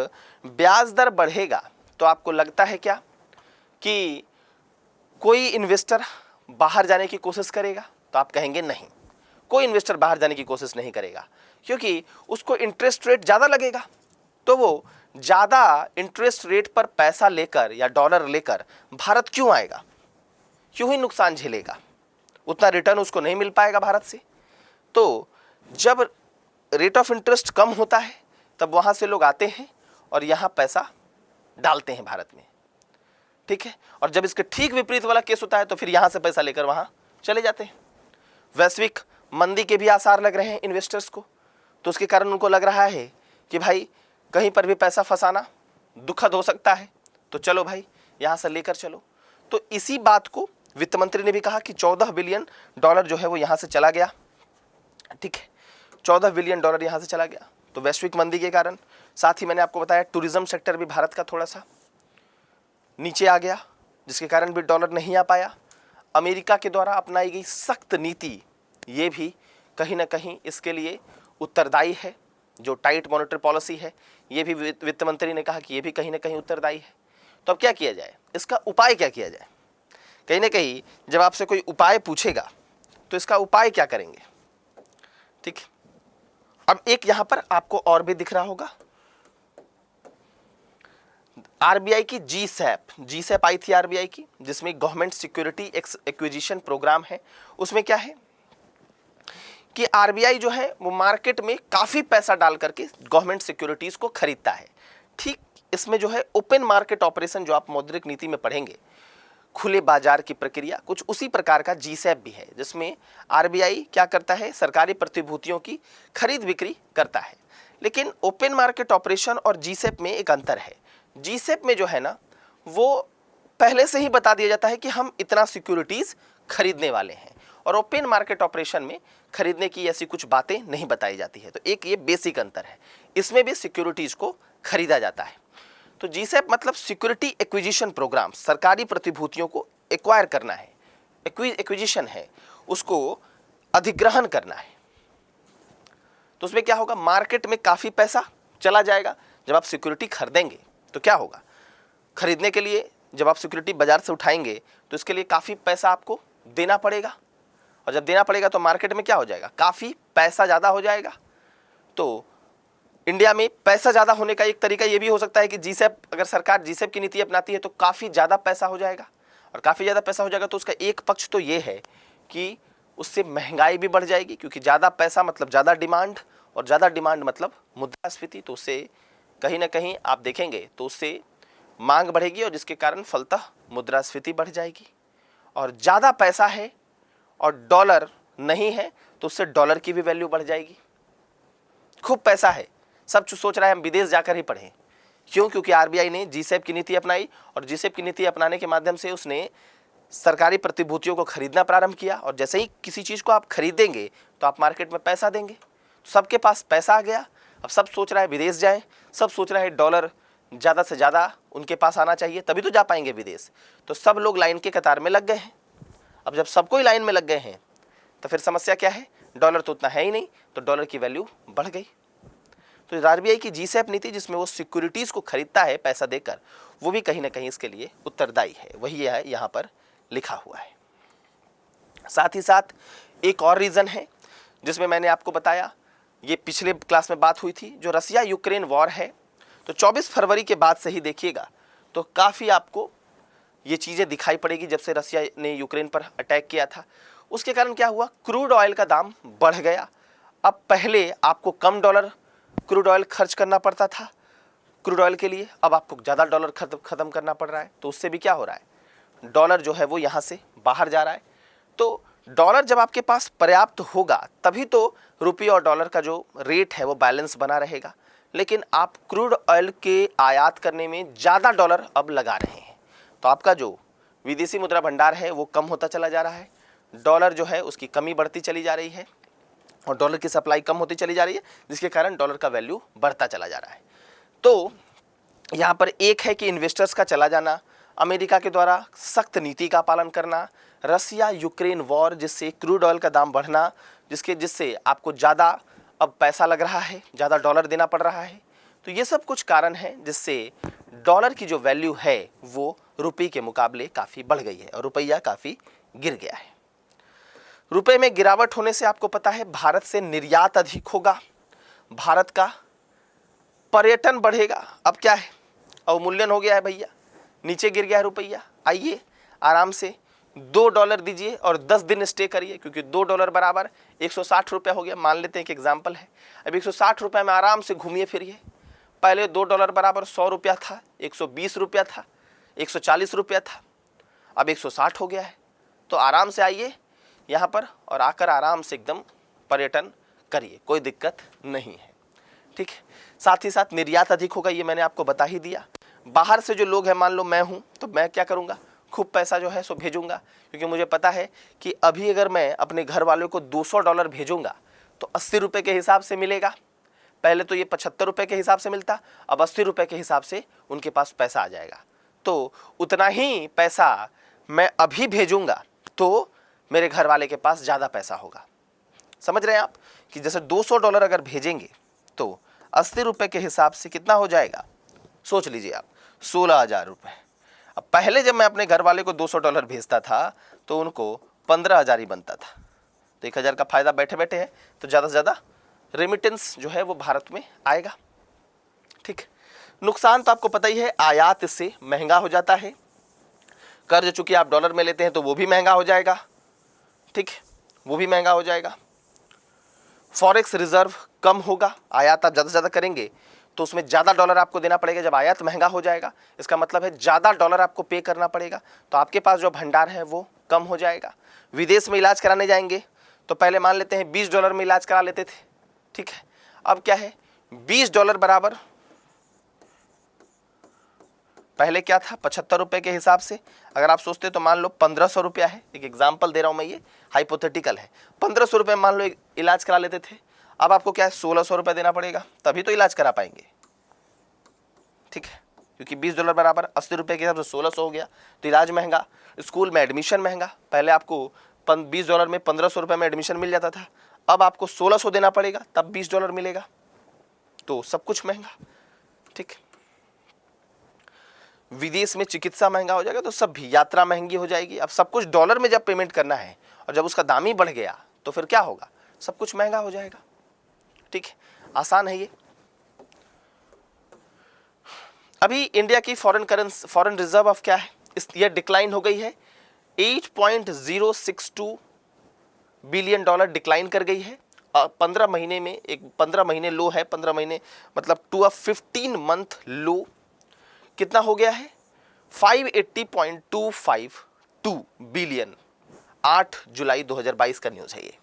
ब्याज दर बढ़ेगा तो आपको लगता है क्या कि कोई इन्वेस्टर बाहर जाने की कोशिश करेगा? तो आप कहेंगे नहीं, कोई इन्वेस्टर बाहर जाने की कोशिश नहीं करेगा, क्योंकि उसको इंटरेस्ट रेट ज़्यादा लगेगा। तो वो ज़्यादा इंटरेस्ट रेट पर पैसा लेकर या डॉलर लेकर भारत क्यों आएगा? क्यों ही नुकसान झेलेगा? उतना रिटर्न उसको नहीं मिल पाएगा भारत से। तो जब रेट ऑफ इंटरेस्ट कम होता है तब वहाँ से लोग आते हैं और यहाँ पैसा डालते हैं भारत में, ठीक है। और जब इसके ठीक विपरीत वाला केस होता है तो फिर यहाँ से पैसा लेकर वहाँ चले जाते हैं। वैश्विक मंदी के भी आसार लग रहे हैं इन्वेस्टर्स को, तो उसके कारण उनको लग रहा है कि भाई कहीं पर भी पैसा फंसाना दुखद हो सकता है, तो चलो भाई यहाँ से लेकर चलो। तो इसी बात को वित्त मंत्री ने भी कहा कि 14 बिलियन डॉलर जो है वो यहाँ से चला गया, ठीक है, 14 बिलियन डॉलर यहाँ से चला गया। तो वैश्विक मंदी के कारण, साथ ही मैंने आपको बताया टूरिज्म सेक्टर भी भारत का थोड़ा सा नीचे आ गया, जिसके कारण भी डॉलर नहीं आ पाया। अमेरिका के द्वारा अपनाई गई सख्त नीति ये भी कहीं ना कहीं इसके लिए उत्तरदायी है। जो टाइट मॉनेटरी पॉलिसी है ये भी वित्त मंत्री ने कहा कि ये भी कहीं ना कहीं उत्तरदायी है। तो अब क्या किया जाए? इसका उपाय क्या किया जाए? कहीं ना कहीं जब आपसे कोई उपाय पूछेगा तो इसका उपाय क्या करेंगे, ठीक है। अब एक यहां पर आपको और भी दिख रहा होगा, आरबीआई की जीसैप आई थी आरबीआई की, जिसमें गवर्नमेंट सिक्योरिटी एक्विजिशन प्रोग्राम है। उसमें क्या है कि आरबीआई जो है वो मार्केट में काफी पैसा डाल करके गवर्नमेंट सिक्योरिटीज को खरीदता है। ठीक इसमें जो है ओपन मार्केट ऑपरेशन, जो आप मौद्रिक नीति में पढ़ेंगे, खुले बाजार की प्रक्रिया, कुछ उसी प्रकार का जीसैप भी है, जिसमें आरबीआई क्या करता है? सरकारी प्रतिभूतियों की खरीद बिक्री करता है। लेकिन ओपन मार्केट ऑपरेशन और जीसैप में एक अंतर है। जीसैप में जो है ना, वो पहले से ही बता दिया जाता है कि हम इतना सिक्योरिटीज खरीदने वाले हैं, और ओपन मार्केट ऑपरेशन में खरीदने की ऐसी कुछ बातें नहीं बताई जाती है। तो एक ये बेसिक अंतर है, इसमें भी सिक्योरिटीज को खरीदा जाता है। तो जीसैप मतलब सिक्योरिटी एक्विजिशन प्रोग्राम, सरकारी प्रतिभूतियों को एक्वायर करना है, एक्विजिशन है, उसको अधिग्रहण करना है। तो उसमें क्या होगा? मार्केट में काफी पैसा चला जाएगा। जब आप सिक्योरिटी खरीदेंगे तो क्या होगा? खरीदने के लिए जब आप सिक्योरिटी बाजार से उठाएंगे तो इसके लिए काफी पैसा आपको देना पड़ेगा, और जब देना पड़ेगा तो मार्केट में क्या हो जाएगा? काफी पैसा ज्यादा हो जाएगा। तो इंडिया में पैसा ज़्यादा होने का एक तरीका ये भी हो सकता है कि जीसैप, अगर सरकार जीसैप की नीति अपनाती है तो काफ़ी ज़्यादा पैसा हो जाएगा, और काफ़ी ज़्यादा पैसा हो जाएगा तो उसका एक पक्ष तो ये है कि उससे महंगाई भी बढ़ जाएगी, क्योंकि ज़्यादा पैसा मतलब ज़्यादा डिमांड, और ज़्यादा डिमांड मतलब मुद्रास्फीति, तो उससे कहीं ना कहीं आप देखेंगे तो उससे मांग बढ़ेगी, और जिसके कारण फलतः मुद्रास्फीति बढ़ जाएगी। और ज़्यादा पैसा है और डॉलर नहीं है तो उससे डॉलर की भी वैल्यू बढ़ जाएगी। खूब पैसा है, सब सोच रहा है हम विदेश जाकर ही पढ़ें। क्यों? क्योंकि आरबीआई ने जीसैप की नीति अपनाई, और जीसैप की नीति अपनाने के माध्यम से उसने सरकारी प्रतिभूतियों को खरीदना प्रारंभ किया, और जैसे ही किसी चीज़ को आप खरीदेंगे तो आप मार्केट में पैसा देंगे, सबके पास पैसा आ गया। अब सब सोच रहा है विदेश जाएं, सब सोच रहा है डॉलर ज़्यादा से ज़्यादा उनके पास आना चाहिए, तभी तो जा पाएंगे विदेश। तो सब लोग लाइन के कतार में लग गए हैं। अब जब सबको ही लाइन में लग गए हैं तो फिर समस्या क्या है? डॉलर तो उतना है ही नहीं, तो डॉलर की वैल्यू बढ़ गई। तो आरबीआई की जीसैप नीति, जिसमें वो सिक्योरिटीज़ को खरीदता है पैसा देकर, वो भी कहीं ना कहीं इसके लिए उत्तरदायी है। वही है यहाँ पर लिखा हुआ है। साथ ही साथ एक और रीज़न है जिसमें मैंने आपको बताया, ये पिछले क्लास में बात हुई थी, जो रसिया यूक्रेन वॉर है, तो 24 फरवरी के बाद से ही देखिएगा तो काफ़ी आपको ये चीज़ें दिखाई पड़ेगी। जब से रसिया ने यूक्रेन पर अटैक किया था, उसके कारण क्या हुआ? क्रूड ऑयल का दाम बढ़ गया। अब पहले आपको कम डॉलर क्रूड ऑयल खर्च करना पड़ता था क्रूड ऑयल के लिए, अब आपको ज़्यादा डॉलर ख़त्म करना पड़ रहा है। तो उससे भी क्या हो रहा है? डॉलर जो है वो यहाँ से बाहर जा रहा है। तो डॉलर जब आपके पास पर्याप्त होगा तभी तो रुपये और डॉलर का जो रेट है वो बैलेंस बना रहेगा। लेकिन आप क्रूड ऑयल के आयात करने में ज़्यादा डॉलर अब लगा रहे हैं, तो आपका जो विदेशी मुद्रा भंडार है वो कम होता चला जा रहा है। डॉलर जो है उसकी कमी बढ़ती चली जा रही है, और डॉलर की सप्लाई कम होती चली जा रही है, जिसके कारण डॉलर का वैल्यू बढ़ता चला जा रहा है। तो यहाँ पर एक है कि इन्वेस्टर्स का चला जाना, अमेरिका के द्वारा सख्त नीति का पालन करना, रसिया यूक्रेन वॉर जिससे क्रूड ऑयल का दाम बढ़ना, जिससे आपको ज़्यादा अब पैसा लग रहा है, ज़्यादा डॉलर देना पड़ रहा है। तो ये सब कुछ कारण है जिससे डॉलर की जो वैल्यू है वो रुपये के मुकाबले काफ़ी बढ़ गई है, और रुपया काफ़ी गिर गया है। रुपए में गिरावट होने से आपको पता है भारत से निर्यात अधिक होगा, भारत का पर्यटन बढ़ेगा। अब क्या है? अवमूल्यन हो गया है भैया, नीचे गिर गया है रुपया। आइए आराम से $2 दीजिए और 10 दिन स्टे करिए, क्योंकि $2 बराबर 160 रुपया हो गया। मान लेते हैं कि एग्जाम्पल है, अब 160 रुपये में आराम से घूमिए फिरिए। पहले $2 बराबर 100 रुपया था, 120 रुपया था, 140 रुपया था, अब 160 हो गया है। तो आराम से आइए यहाँ पर और आकर आराम से एकदम पर्यटन करिए, कोई दिक्कत नहीं है। ठीक है। साथ ही साथ निर्यात अधिक होगा, ये मैंने आपको बता ही दिया। बाहर से जो लोग हैं, मान लो मैं हूँ, तो मैं क्या करूँगा? खूब पैसा जो है सो भेजूंगा, क्योंकि मुझे पता है कि अभी अगर मैं अपने घर वालों को $200 भेजूंगा तो 80 रुपये के हिसाब से मिलेगा। पहले तो ये 75 रुपये के हिसाब से मिलता, अब 80 रुपये के हिसाब से उनके पास पैसा आ जाएगा। तो उतना ही पैसा मैं अभी भेजूंगा तो मेरे घर वाले के पास ज़्यादा पैसा होगा। समझ रहे हैं आप कि जैसे $200 अगर भेजेंगे तो 80 रुपये के हिसाब से कितना हो जाएगा? सोच लीजिए आप, 16,000 रुपये। अब पहले जब मैं अपने घर वाले को $200 भेजता था तो उनको 15,000 ही बनता था। तो 1,000 का फायदा बैठे बैठे है, तो ज़्यादा से ज़्यादा रेमिटेंस जो है वो भारत में आएगा। ठीक। नुकसान तो आपको पता ही है, आयात इससे महंगा हो जाता है। कर्ज चूंकि आप डॉलर में लेते हैं तो वो भी महंगा हो जाएगा। ठीक, वो भी महंगा हो जाएगा। फॉरेक्स रिजर्व कम होगा, आयात आप ज़्यादा से ज़्यादा करेंगे तो उसमें ज़्यादा डॉलर आपको देना पड़ेगा। जब आयात महंगा हो जाएगा इसका मतलब है ज़्यादा डॉलर आपको पे करना पड़ेगा, तो आपके पास जो भंडार है वो कम हो जाएगा। विदेश में इलाज कराने जाएंगे तो पहले मान लेते हैं $20 में इलाज करा लेते थे। ठीक है, अब क्या है? $20 बराबर पहले क्या था? 75 रुपये के हिसाब से अगर आप सोचते तो मान लो 1,500 रुपया है। एक एग्जाम्पल दे रहा हूँ मैं, ये हाइपोथेटिकल है। 1,500 रुपये मान लो इलाज करा लेते थे, अब आपको क्या है? 1,600 रुपये देना पड़ेगा, तभी तो इलाज करा पाएंगे। ठीक है, क्योंकि $20 बराबर 80 रुपये के हिसाब से 1,600 हो गया, तो इलाज महंगा। स्कूल में एडमिशन महंगा, पहले आपको $20 में 1,500 रुपये में एडमिशन मिल जाता था, अब आपको 1,600 देना पड़ेगा तब $20 मिलेगा, तो सब कुछ महंगा। ठीक, विदेश में चिकित्सा महंगा हो जाएगा तो सब भी, यात्रा महंगी हो जाएगी। अब सब कुछ डॉलर में जब पेमेंट करना है और जब उसका दाम ही बढ़ गया तो फिर क्या होगा? सब कुछ महंगा हो जाएगा। ठीक है, आसान है ये। अभी इंडिया की फॉरेन रिजर्व ऑफ क्या है, ये डिक्लाइन हो गई है, 8.062 बिलियन डॉलर डिक्लाइन कर गई है। 15 महीने में, एक 15 महीने लो है, 15 महीने मतलब टू अ 15 मंथ लो कितना हो गया है, 580.252 बिलियन। 8 जुलाई 2022 का न्यूज़ है ये।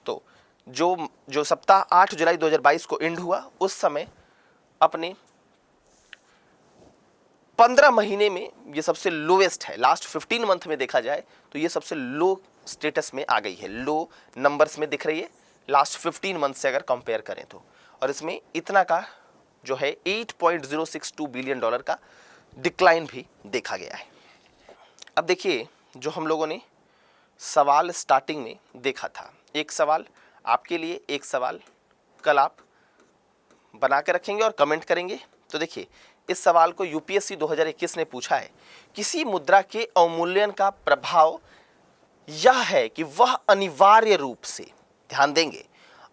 तो जो सप्ताह 8 जुलाई 2022 को एंड हुआ, उस समय अपने 15 महीने में ये सबसे लोएस्ट है। लास्ट 15 मंथ में देखा जाए तो ये सबसे लो स्टेटस में आ गई है, लो नंबर्स में दिख रही है लास्ट 15 मंथ से अगर कंपेयर करें तो। और इसमें इतना का जो है 8.062 बिलियन डॉलर का डिक्लाइन भी देखा गया है। अब देखिए, जो हम लोगों ने सवाल स्टार्टिंग में देखा था, एक सवाल आपके लिए, एक सवाल कल आप बना के रखेंगे और कमेंट करेंगे। तो देखिए, इस सवाल को यूपीएससी 2021 ने पूछा है, किसी मुद्रा के अवमूल्यन का प्रभाव यह है कि वह अनिवार्य रूप से, ध्यान देंगे,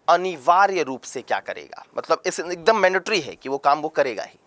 अनिवार्य रूप से क्या करेगा, मतलब इस एकदम मैंडेटरी है कि वो काम वो करेगा ही।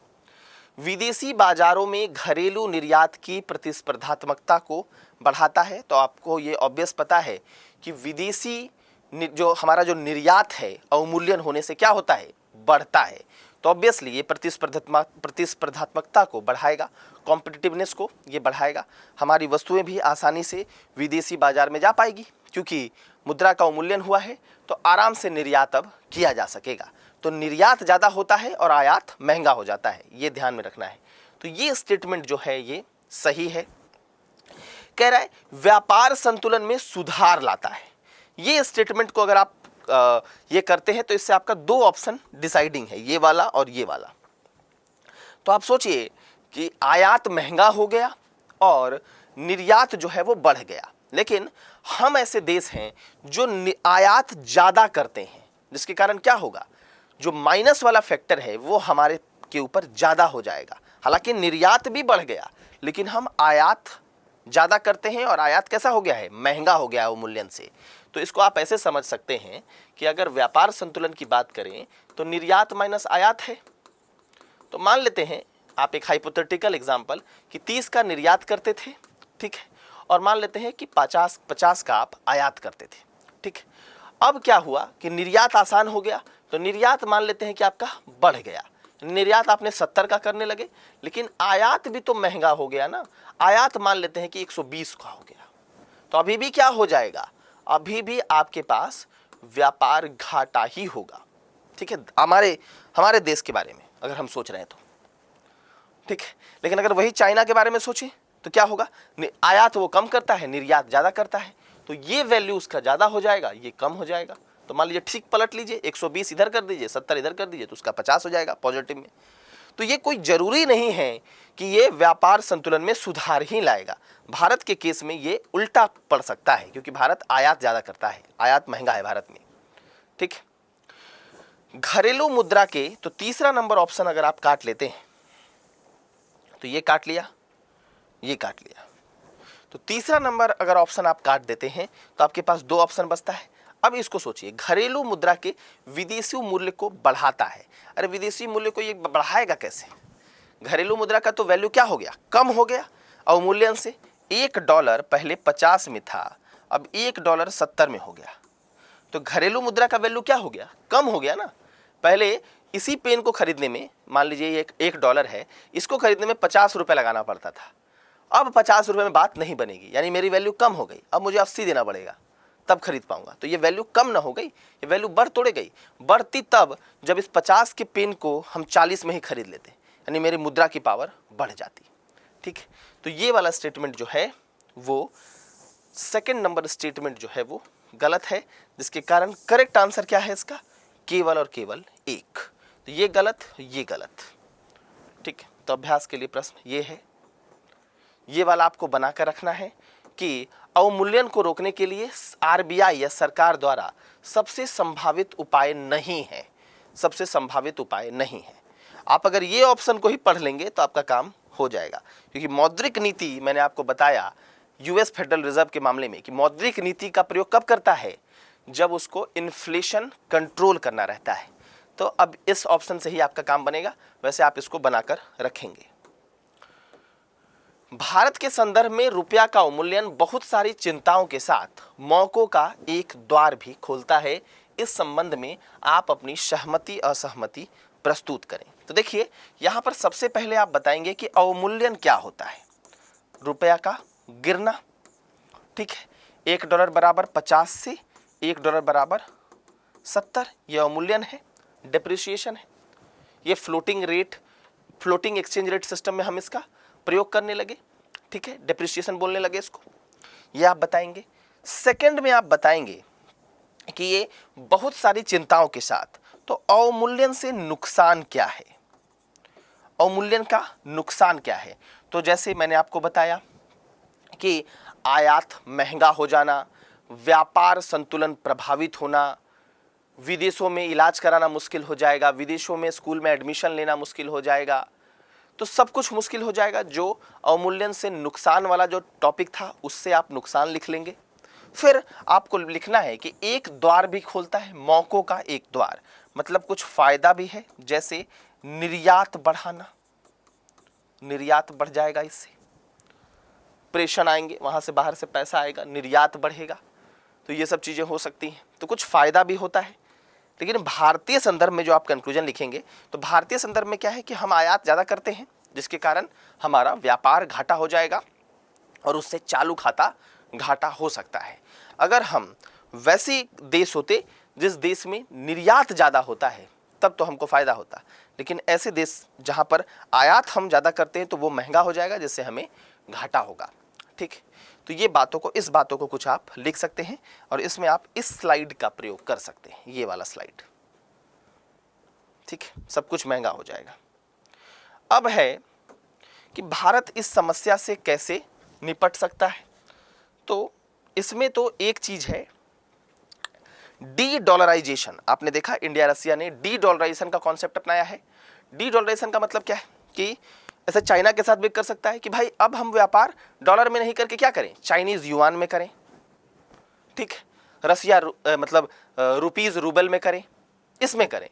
विदेशी बाजारों में घरेलू निर्यात की प्रतिस्पर्धात्मकता को बढ़ाता है। तो आपको ये ऑब्वियस पता है कि विदेशी जो हमारा जो निर्यात है अवमूल्यन होने से क्या होता है, बढ़ता है। तो ऑब्वियसली ये प्रतिस्पर्धात्मकता को बढ़ाएगा, कॉम्पिटिटिवनेस को ये बढ़ाएगा। हमारी वस्तुएं भी आसानी से विदेशी बाजार में जा पाएगी, क्योंकि मुद्रा का अवमूल्यन हुआ है तो आराम से निर्यात अब किया जा सकेगा। तो निर्यात ज़्यादा होता है और आयात महंगा हो जाता है, ये ध्यान में रखना है। तो ये स्टेटमेंट जो है ये सही है। कह रहा है व्यापार संतुलन में सुधार लाता है। ये स्टेटमेंट को अगर आप ये करते हैं तो इससे आपका दो ऑप्शन डिसाइडिंग है, ये वाला और ये वाला। तो आप सोचिए कि आयात महंगा हो गया और निर्यात जो है वो बढ़ गया, लेकिन हम ऐसे देश हैं जो आयात ज़्यादा करते हैं, जिसके कारण क्या होगा, जो माइनस वाला फैक्टर है वो हमारे के ऊपर ज़्यादा हो जाएगा। हालांकि निर्यात भी बढ़ गया, लेकिन हम आयात ज़्यादा करते हैं और आयात कैसा हो गया है, महंगा हो गया है अवमूल्यन से। तो इसको आप ऐसे समझ सकते हैं कि अगर व्यापार संतुलन की बात करें तो निर्यात माइनस आयात है। तो मान लेते हैं आप एक हाइपोथेटिकल एग्जांपल कि 30 का निर्यात करते थे, ठीक है, और मान लेते हैं कि 50 का आप आयात करते थे, ठीक है। अब क्या हुआ कि निर्यात आसान हो गया, तो निर्यात मान लेते हैं कि आपका बढ़ गया। निर्यात आपने 70 का करने लगे, लेकिन आयात भी तो महंगा हो गया ना। आयात मान लेते हैं कि 120 का हो गया, तो अभी भी क्या हो जाएगा, अभी भी आपके पास व्यापार घाटा ही होगा, ठीक है, हमारे देश के बारे में अगर हम सोच रहे हैं तो, ठीक है। लेकिन अगर वही चाइना के बारे में सोचें तो क्या होगा, आयात वो कम करता है, निर्यात ज़्यादा करता है, तो ये वैल्यू उसका ज़्यादा हो जाएगा, ये कम हो जाएगा। तो मान लीजिए ठीक पलट लीजिए, 120 इधर कर दीजिए, 70 इधर कर दीजिए, तो उसका 50 हो जाएगा पॉजिटिव में। तो ये कोई ज़रूरी नहीं है कि ये व्यापार संतुलन में सुधार ही लाएगा। भारत के केस में ये उल्टा पड़ सकता है, क्योंकि भारत आयात ज़्यादा करता है, आयात महंगा है भारत में, ठीक है। घरेलू मुद्रा के तो तीसरा नंबर ऑप्शन अगर आप काट लेते हैं तो ये काट लिया, ये काट लिया, तो तीसरा नंबर अगर ऑप्शन आप काट देते हैं तो आपके पास दो ऑप्शन बचता है। अब इसको सोचिए, घरेलू मुद्रा के विदेशी मूल्य को बढ़ाता है। अरे विदेशी मूल्य को ये बढ़ाएगा कैसे, घरेलू मुद्रा का तो वैल्यू क्या हो गया, कम हो गया अवमूल्यन से। $1 पहले 50 में था, अब $1 70 में हो गया, तो घरेलू मुद्रा का वैल्यू क्या हो गया, कम हो गया ना। पहले इसी पेन को खरीदने में, मान लीजिए ये $1 है, इसको खरीदने में 50 रुपये लगाना पड़ता था, अब 50 रुपये में बात नहीं बनेगी, यानी मेरी वैल्यू कम हो गई, अब मुझे 80 देना पड़ेगा तब खरीद पाऊंगा। तो ये वैल्यू कम ना हो गई, ये वैल्यू बढ़ तोड़े गई। बढ़ती तब जब इस 50 के पेन को हम 40 में ही खरीद लेते, यानी मेरी मुद्रा की पावर बढ़ जाती, ठीक है। तो ये वाला स्टेटमेंट जो है वो सेकंड नंबर स्टेटमेंट जो है वो गलत है, जिसके कारण करेक्ट आंसर क्या है इसका, केवल और केवल एक। तो ये गलत, ये गलत, ठीक है। तो अभ्यास के लिए प्रश्न ये है, ये वाला आपको बना कर रखना है कि अवमूल्यन को रोकने के लिए आरबीआई या सरकार द्वारा सबसे संभावित उपाय नहीं है, सबसे संभावित उपाय नहीं है। आप अगर ये ऑप्शन को ही पढ़ लेंगे तो आपका काम हो जाएगा, क्योंकि मौद्रिक नीति, मैंने आपको बताया यूएस फेडरल रिजर्व के मामले में कि मौद्रिक नीति का प्रयोग कब करता है, जब उसको इन्फ्लेशन कंट्रोल करना रहता है, तो अब इस ऑप्शन से ही आपका काम बनेगा, वैसे आप इसको बनाकर रखेंगे। भारत के संदर्भ में रुपया का अवमूल्यन बहुत सारी चिंताओं के साथ मौकों का एक द्वार भी खोलता है। इस संबंध में आप अपनी सहमति असहमति प्रस्तुत करें। तो देखिए यहां पर सबसे पहले आप बताएंगे कि अवमूल्यन क्या होता है। रुपया का गिरना, ठीक है, $1 बराबर 50 से $1 बराबर 70, यह अवमूल्यन है, डिप्रिसिएशन है। ये फ्लोटिंग एक्सचेंज रेट सिस्टम में हम इसका प्रयोग करने लगे, ठीक है, डिप्रिसिएशन बोलने लगे इसको, ये आप बताएंगे। सेकंड में आप बताएंगे कि ये बहुत सारी चिंताओं के साथ, तो अवमूल्यन से नुकसान क्या है, अवमूल्यन का नुकसान क्या है। तो जैसे मैंने आपको बताया कि आयात महंगा हो जाना, व्यापार संतुलन प्रभावित होना, विदेशों में इलाज कराना मुश्किल हो जाएगा, विदेशों में स्कूल में एडमिशन लेना मुश्किल हो जाएगा, तो सब कुछ मुश्किल हो जाएगा। जो अवमूल्यन से नुकसान वाला जो टॉपिक था उससे आप नुकसान लिख लेंगे। फिर आपको लिखना है कि एक द्वार भी खोलता है, मौकों का एक द्वार, मतलब कुछ फायदा भी है, जैसे निर्यात बढ़ाना, निर्यात बढ़ जाएगा, इससे प्रेषण आएंगे, वहां से बाहर से पैसा आएगा, निर्यात बढ़ेगा, तो ये सब चीजें हो सकती हैं। तो कुछ फायदा भी होता है। लेकिन भारतीय संदर्भ में जो आप कंक्लूजन लिखेंगे, तो भारतीय संदर्भ में क्या है कि हम आयात ज़्यादा करते हैं, जिसके कारण हमारा व्यापार घाटा हो जाएगा और उससे चालू खाता घाटा हो सकता है। अगर हम वैसे देश होते जिस देश में निर्यात ज़्यादा होता है तब तो हमको फ़ायदा होता, लेकिन ऐसे देश जहाँ पर आयात हम ज़्यादा करते हैं तो वो महंगा हो जाएगा, जिससे हमें घाटा होगा, ठीक है। तो ये इस बातों को कुछ आप लिख सकते हैं और इसमें आप इस स्लाइड का प्रयोग कर सकते हैं, ये वाला स्लाइड, ठीक है, सब कुछ महंगा हो जाएगा। अब है कि भारत इस समस्या से कैसे निपट सकता है। तो इसमें तो एक चीज है, डी डॉलराइजेशन। आपने देखा इंडिया रसिया ने डी डॉलराइजेशन का कॉन्सेप्ट अपनाया है। डी डॉलराइजेशन का मतलब क्या है कि ऐसे चाइना के साथ भी कर सकता है कि भाई अब हम व्यापार डॉलर में नहीं करके क्या करें, चाइनीज युआन में करें, ठीक है, रसिया मतलब रुपीज रूबल में करें, इसमें करें।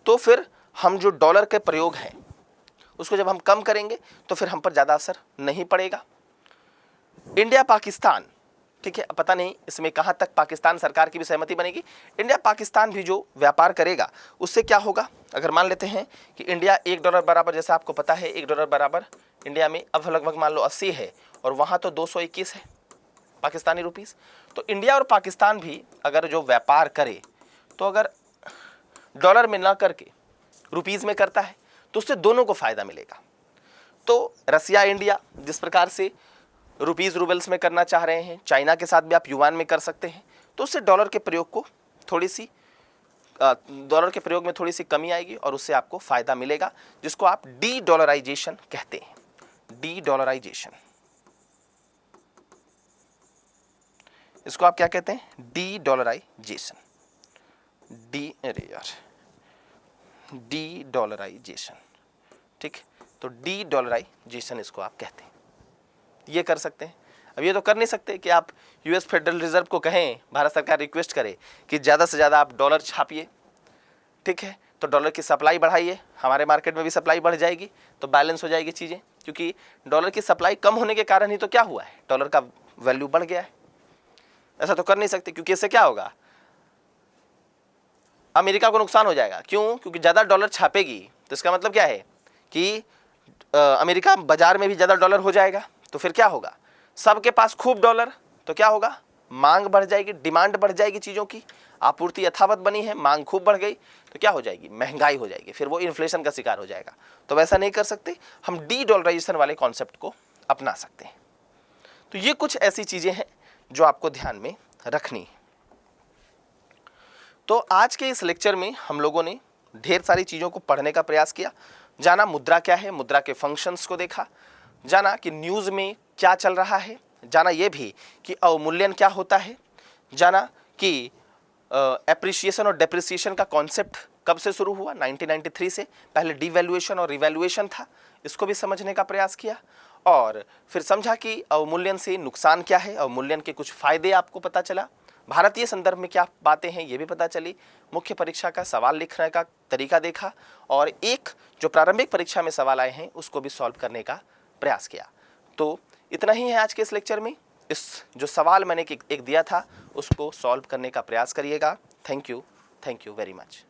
तो फिर हम जो डॉलर के प्रयोग हैं उसको जब हम कम करेंगे तो फिर हम पर ज़्यादा असर नहीं पड़ेगा। इंडिया पाकिस्तान, ठीक है, पता नहीं इसमें कहाँ तक पाकिस्तान सरकार की भी सहमति बनेगी। इंडिया पाकिस्तान भी जो व्यापार करेगा उससे क्या होगा, अगर मान लेते हैं कि इंडिया $1 बराबर, जैसे आपको पता है $1 बराबर इंडिया में अब लगभग मान लो 80 है और वहाँ तो 221 है पाकिस्तानी रुपीस। तो इंडिया और पाकिस्तान भी अगर जो व्यापार करे तो अगर डॉलर में ना करके रुपीस में करता है तो उससे दोनों को फायदा मिलेगा। तो रसिया इंडिया जिस प्रकार से रुपीस रूबल्स में करना चाह रहे हैं, चाइना के साथ भी आप युआन में कर सकते हैं, तो उससे डॉलर के प्रयोग में थोड़ी सी कमी आएगी और उससे आपको फायदा मिलेगा, जिसको आप डी डॉलराइजेशन कहते हैं। डी डॉलराइजेशन, इसको आप क्या कहते हैं, डी डॉलराइजेशन, डी डॉलराइजेशन, ठीक। तो डी डॉलराइजेशन इसको आप कहते हैं, ये कर सकते हैं। अब ये तो कर नहीं सकते कि आप यूएस फेडरल रिजर्व को कहें, भारत सरकार रिक्वेस्ट करे कि ज़्यादा से ज़्यादा आप डॉलर छापिए, ठीक है, तो डॉलर की सप्लाई बढ़ाइए, हमारे मार्केट में भी सप्लाई बढ़ जाएगी तो बैलेंस हो जाएगी चीज़ें। क्योंकि डॉलर की सप्लाई कम होने के कारण ही तो क्या हुआ है, डॉलर का वैल्यू बढ़ गया है। ऐसा तो कर नहीं सकते, क्योंकि इससे क्या होगा, अमेरिका को नुकसान हो जाएगा। क्यों? क्योंकि ज़्यादा डॉलर छापेगी तो इसका मतलब क्या है कि अमेरिका बाजार में भी ज़्यादा डॉलर हो जाएगा, तो फिर क्या होगा, सबके पास खूब डॉलर, तो क्या होगा, मांग बढ़ जाएगी, डिमांड बढ़ जाएगी, चीज़ों की आपूर्ति यथावत बनी है, मांग खूब बढ़ गई तो क्या हो जाएगी, महंगाई हो जाएगी, फिर वो इन्फ्लेशन का शिकार हो जाएगा। तो वैसा नहीं कर सकते, हम डी डॉलराइजेशन वाले कॉन्सेप्ट को अपना सकते हैं। तो ये कुछ ऐसी चीज़ें हैं जो आपको ध्यान में रखनी है। तो आज के इस लेक्चर में हम लोगों ने ढेर सारी चीज़ों को पढ़ने का प्रयास किया, जाना मुद्रा क्या है, मुद्रा के फंक्शंस को देखा, जाना कि न्यूज़ में क्या चल रहा है, जाना ये भी कि अवमूल्यन क्या होता है, जाना कि एप्रिसिएशन और डेप्रिसिएशन का कॉन्सेप्ट कब से शुरू हुआ, 1993 से, पहले डिवैल्यूएशन और रिवैल्यूएशन था, इसको भी समझने का प्रयास किया। और फिर समझा कि अवमूल्यन से नुकसान क्या है, अवमूल्यन के कुछ फ़ायदे आपको पता चला, भारतीय संदर्भ में क्या बातें हैं ये भी पता चली, मुख्य परीक्षा का सवाल लिखने का तरीका देखा, और एक जो प्रारंभिक परीक्षा में सवाल आए हैं उसको भी सॉल्व करने का प्रयास किया। तो इतना ही है आज के इस लेक्चर में। इस जो सवाल मैंने एक दिया था उसको सॉल्व करने का प्रयास करिएगा। Thank you very much.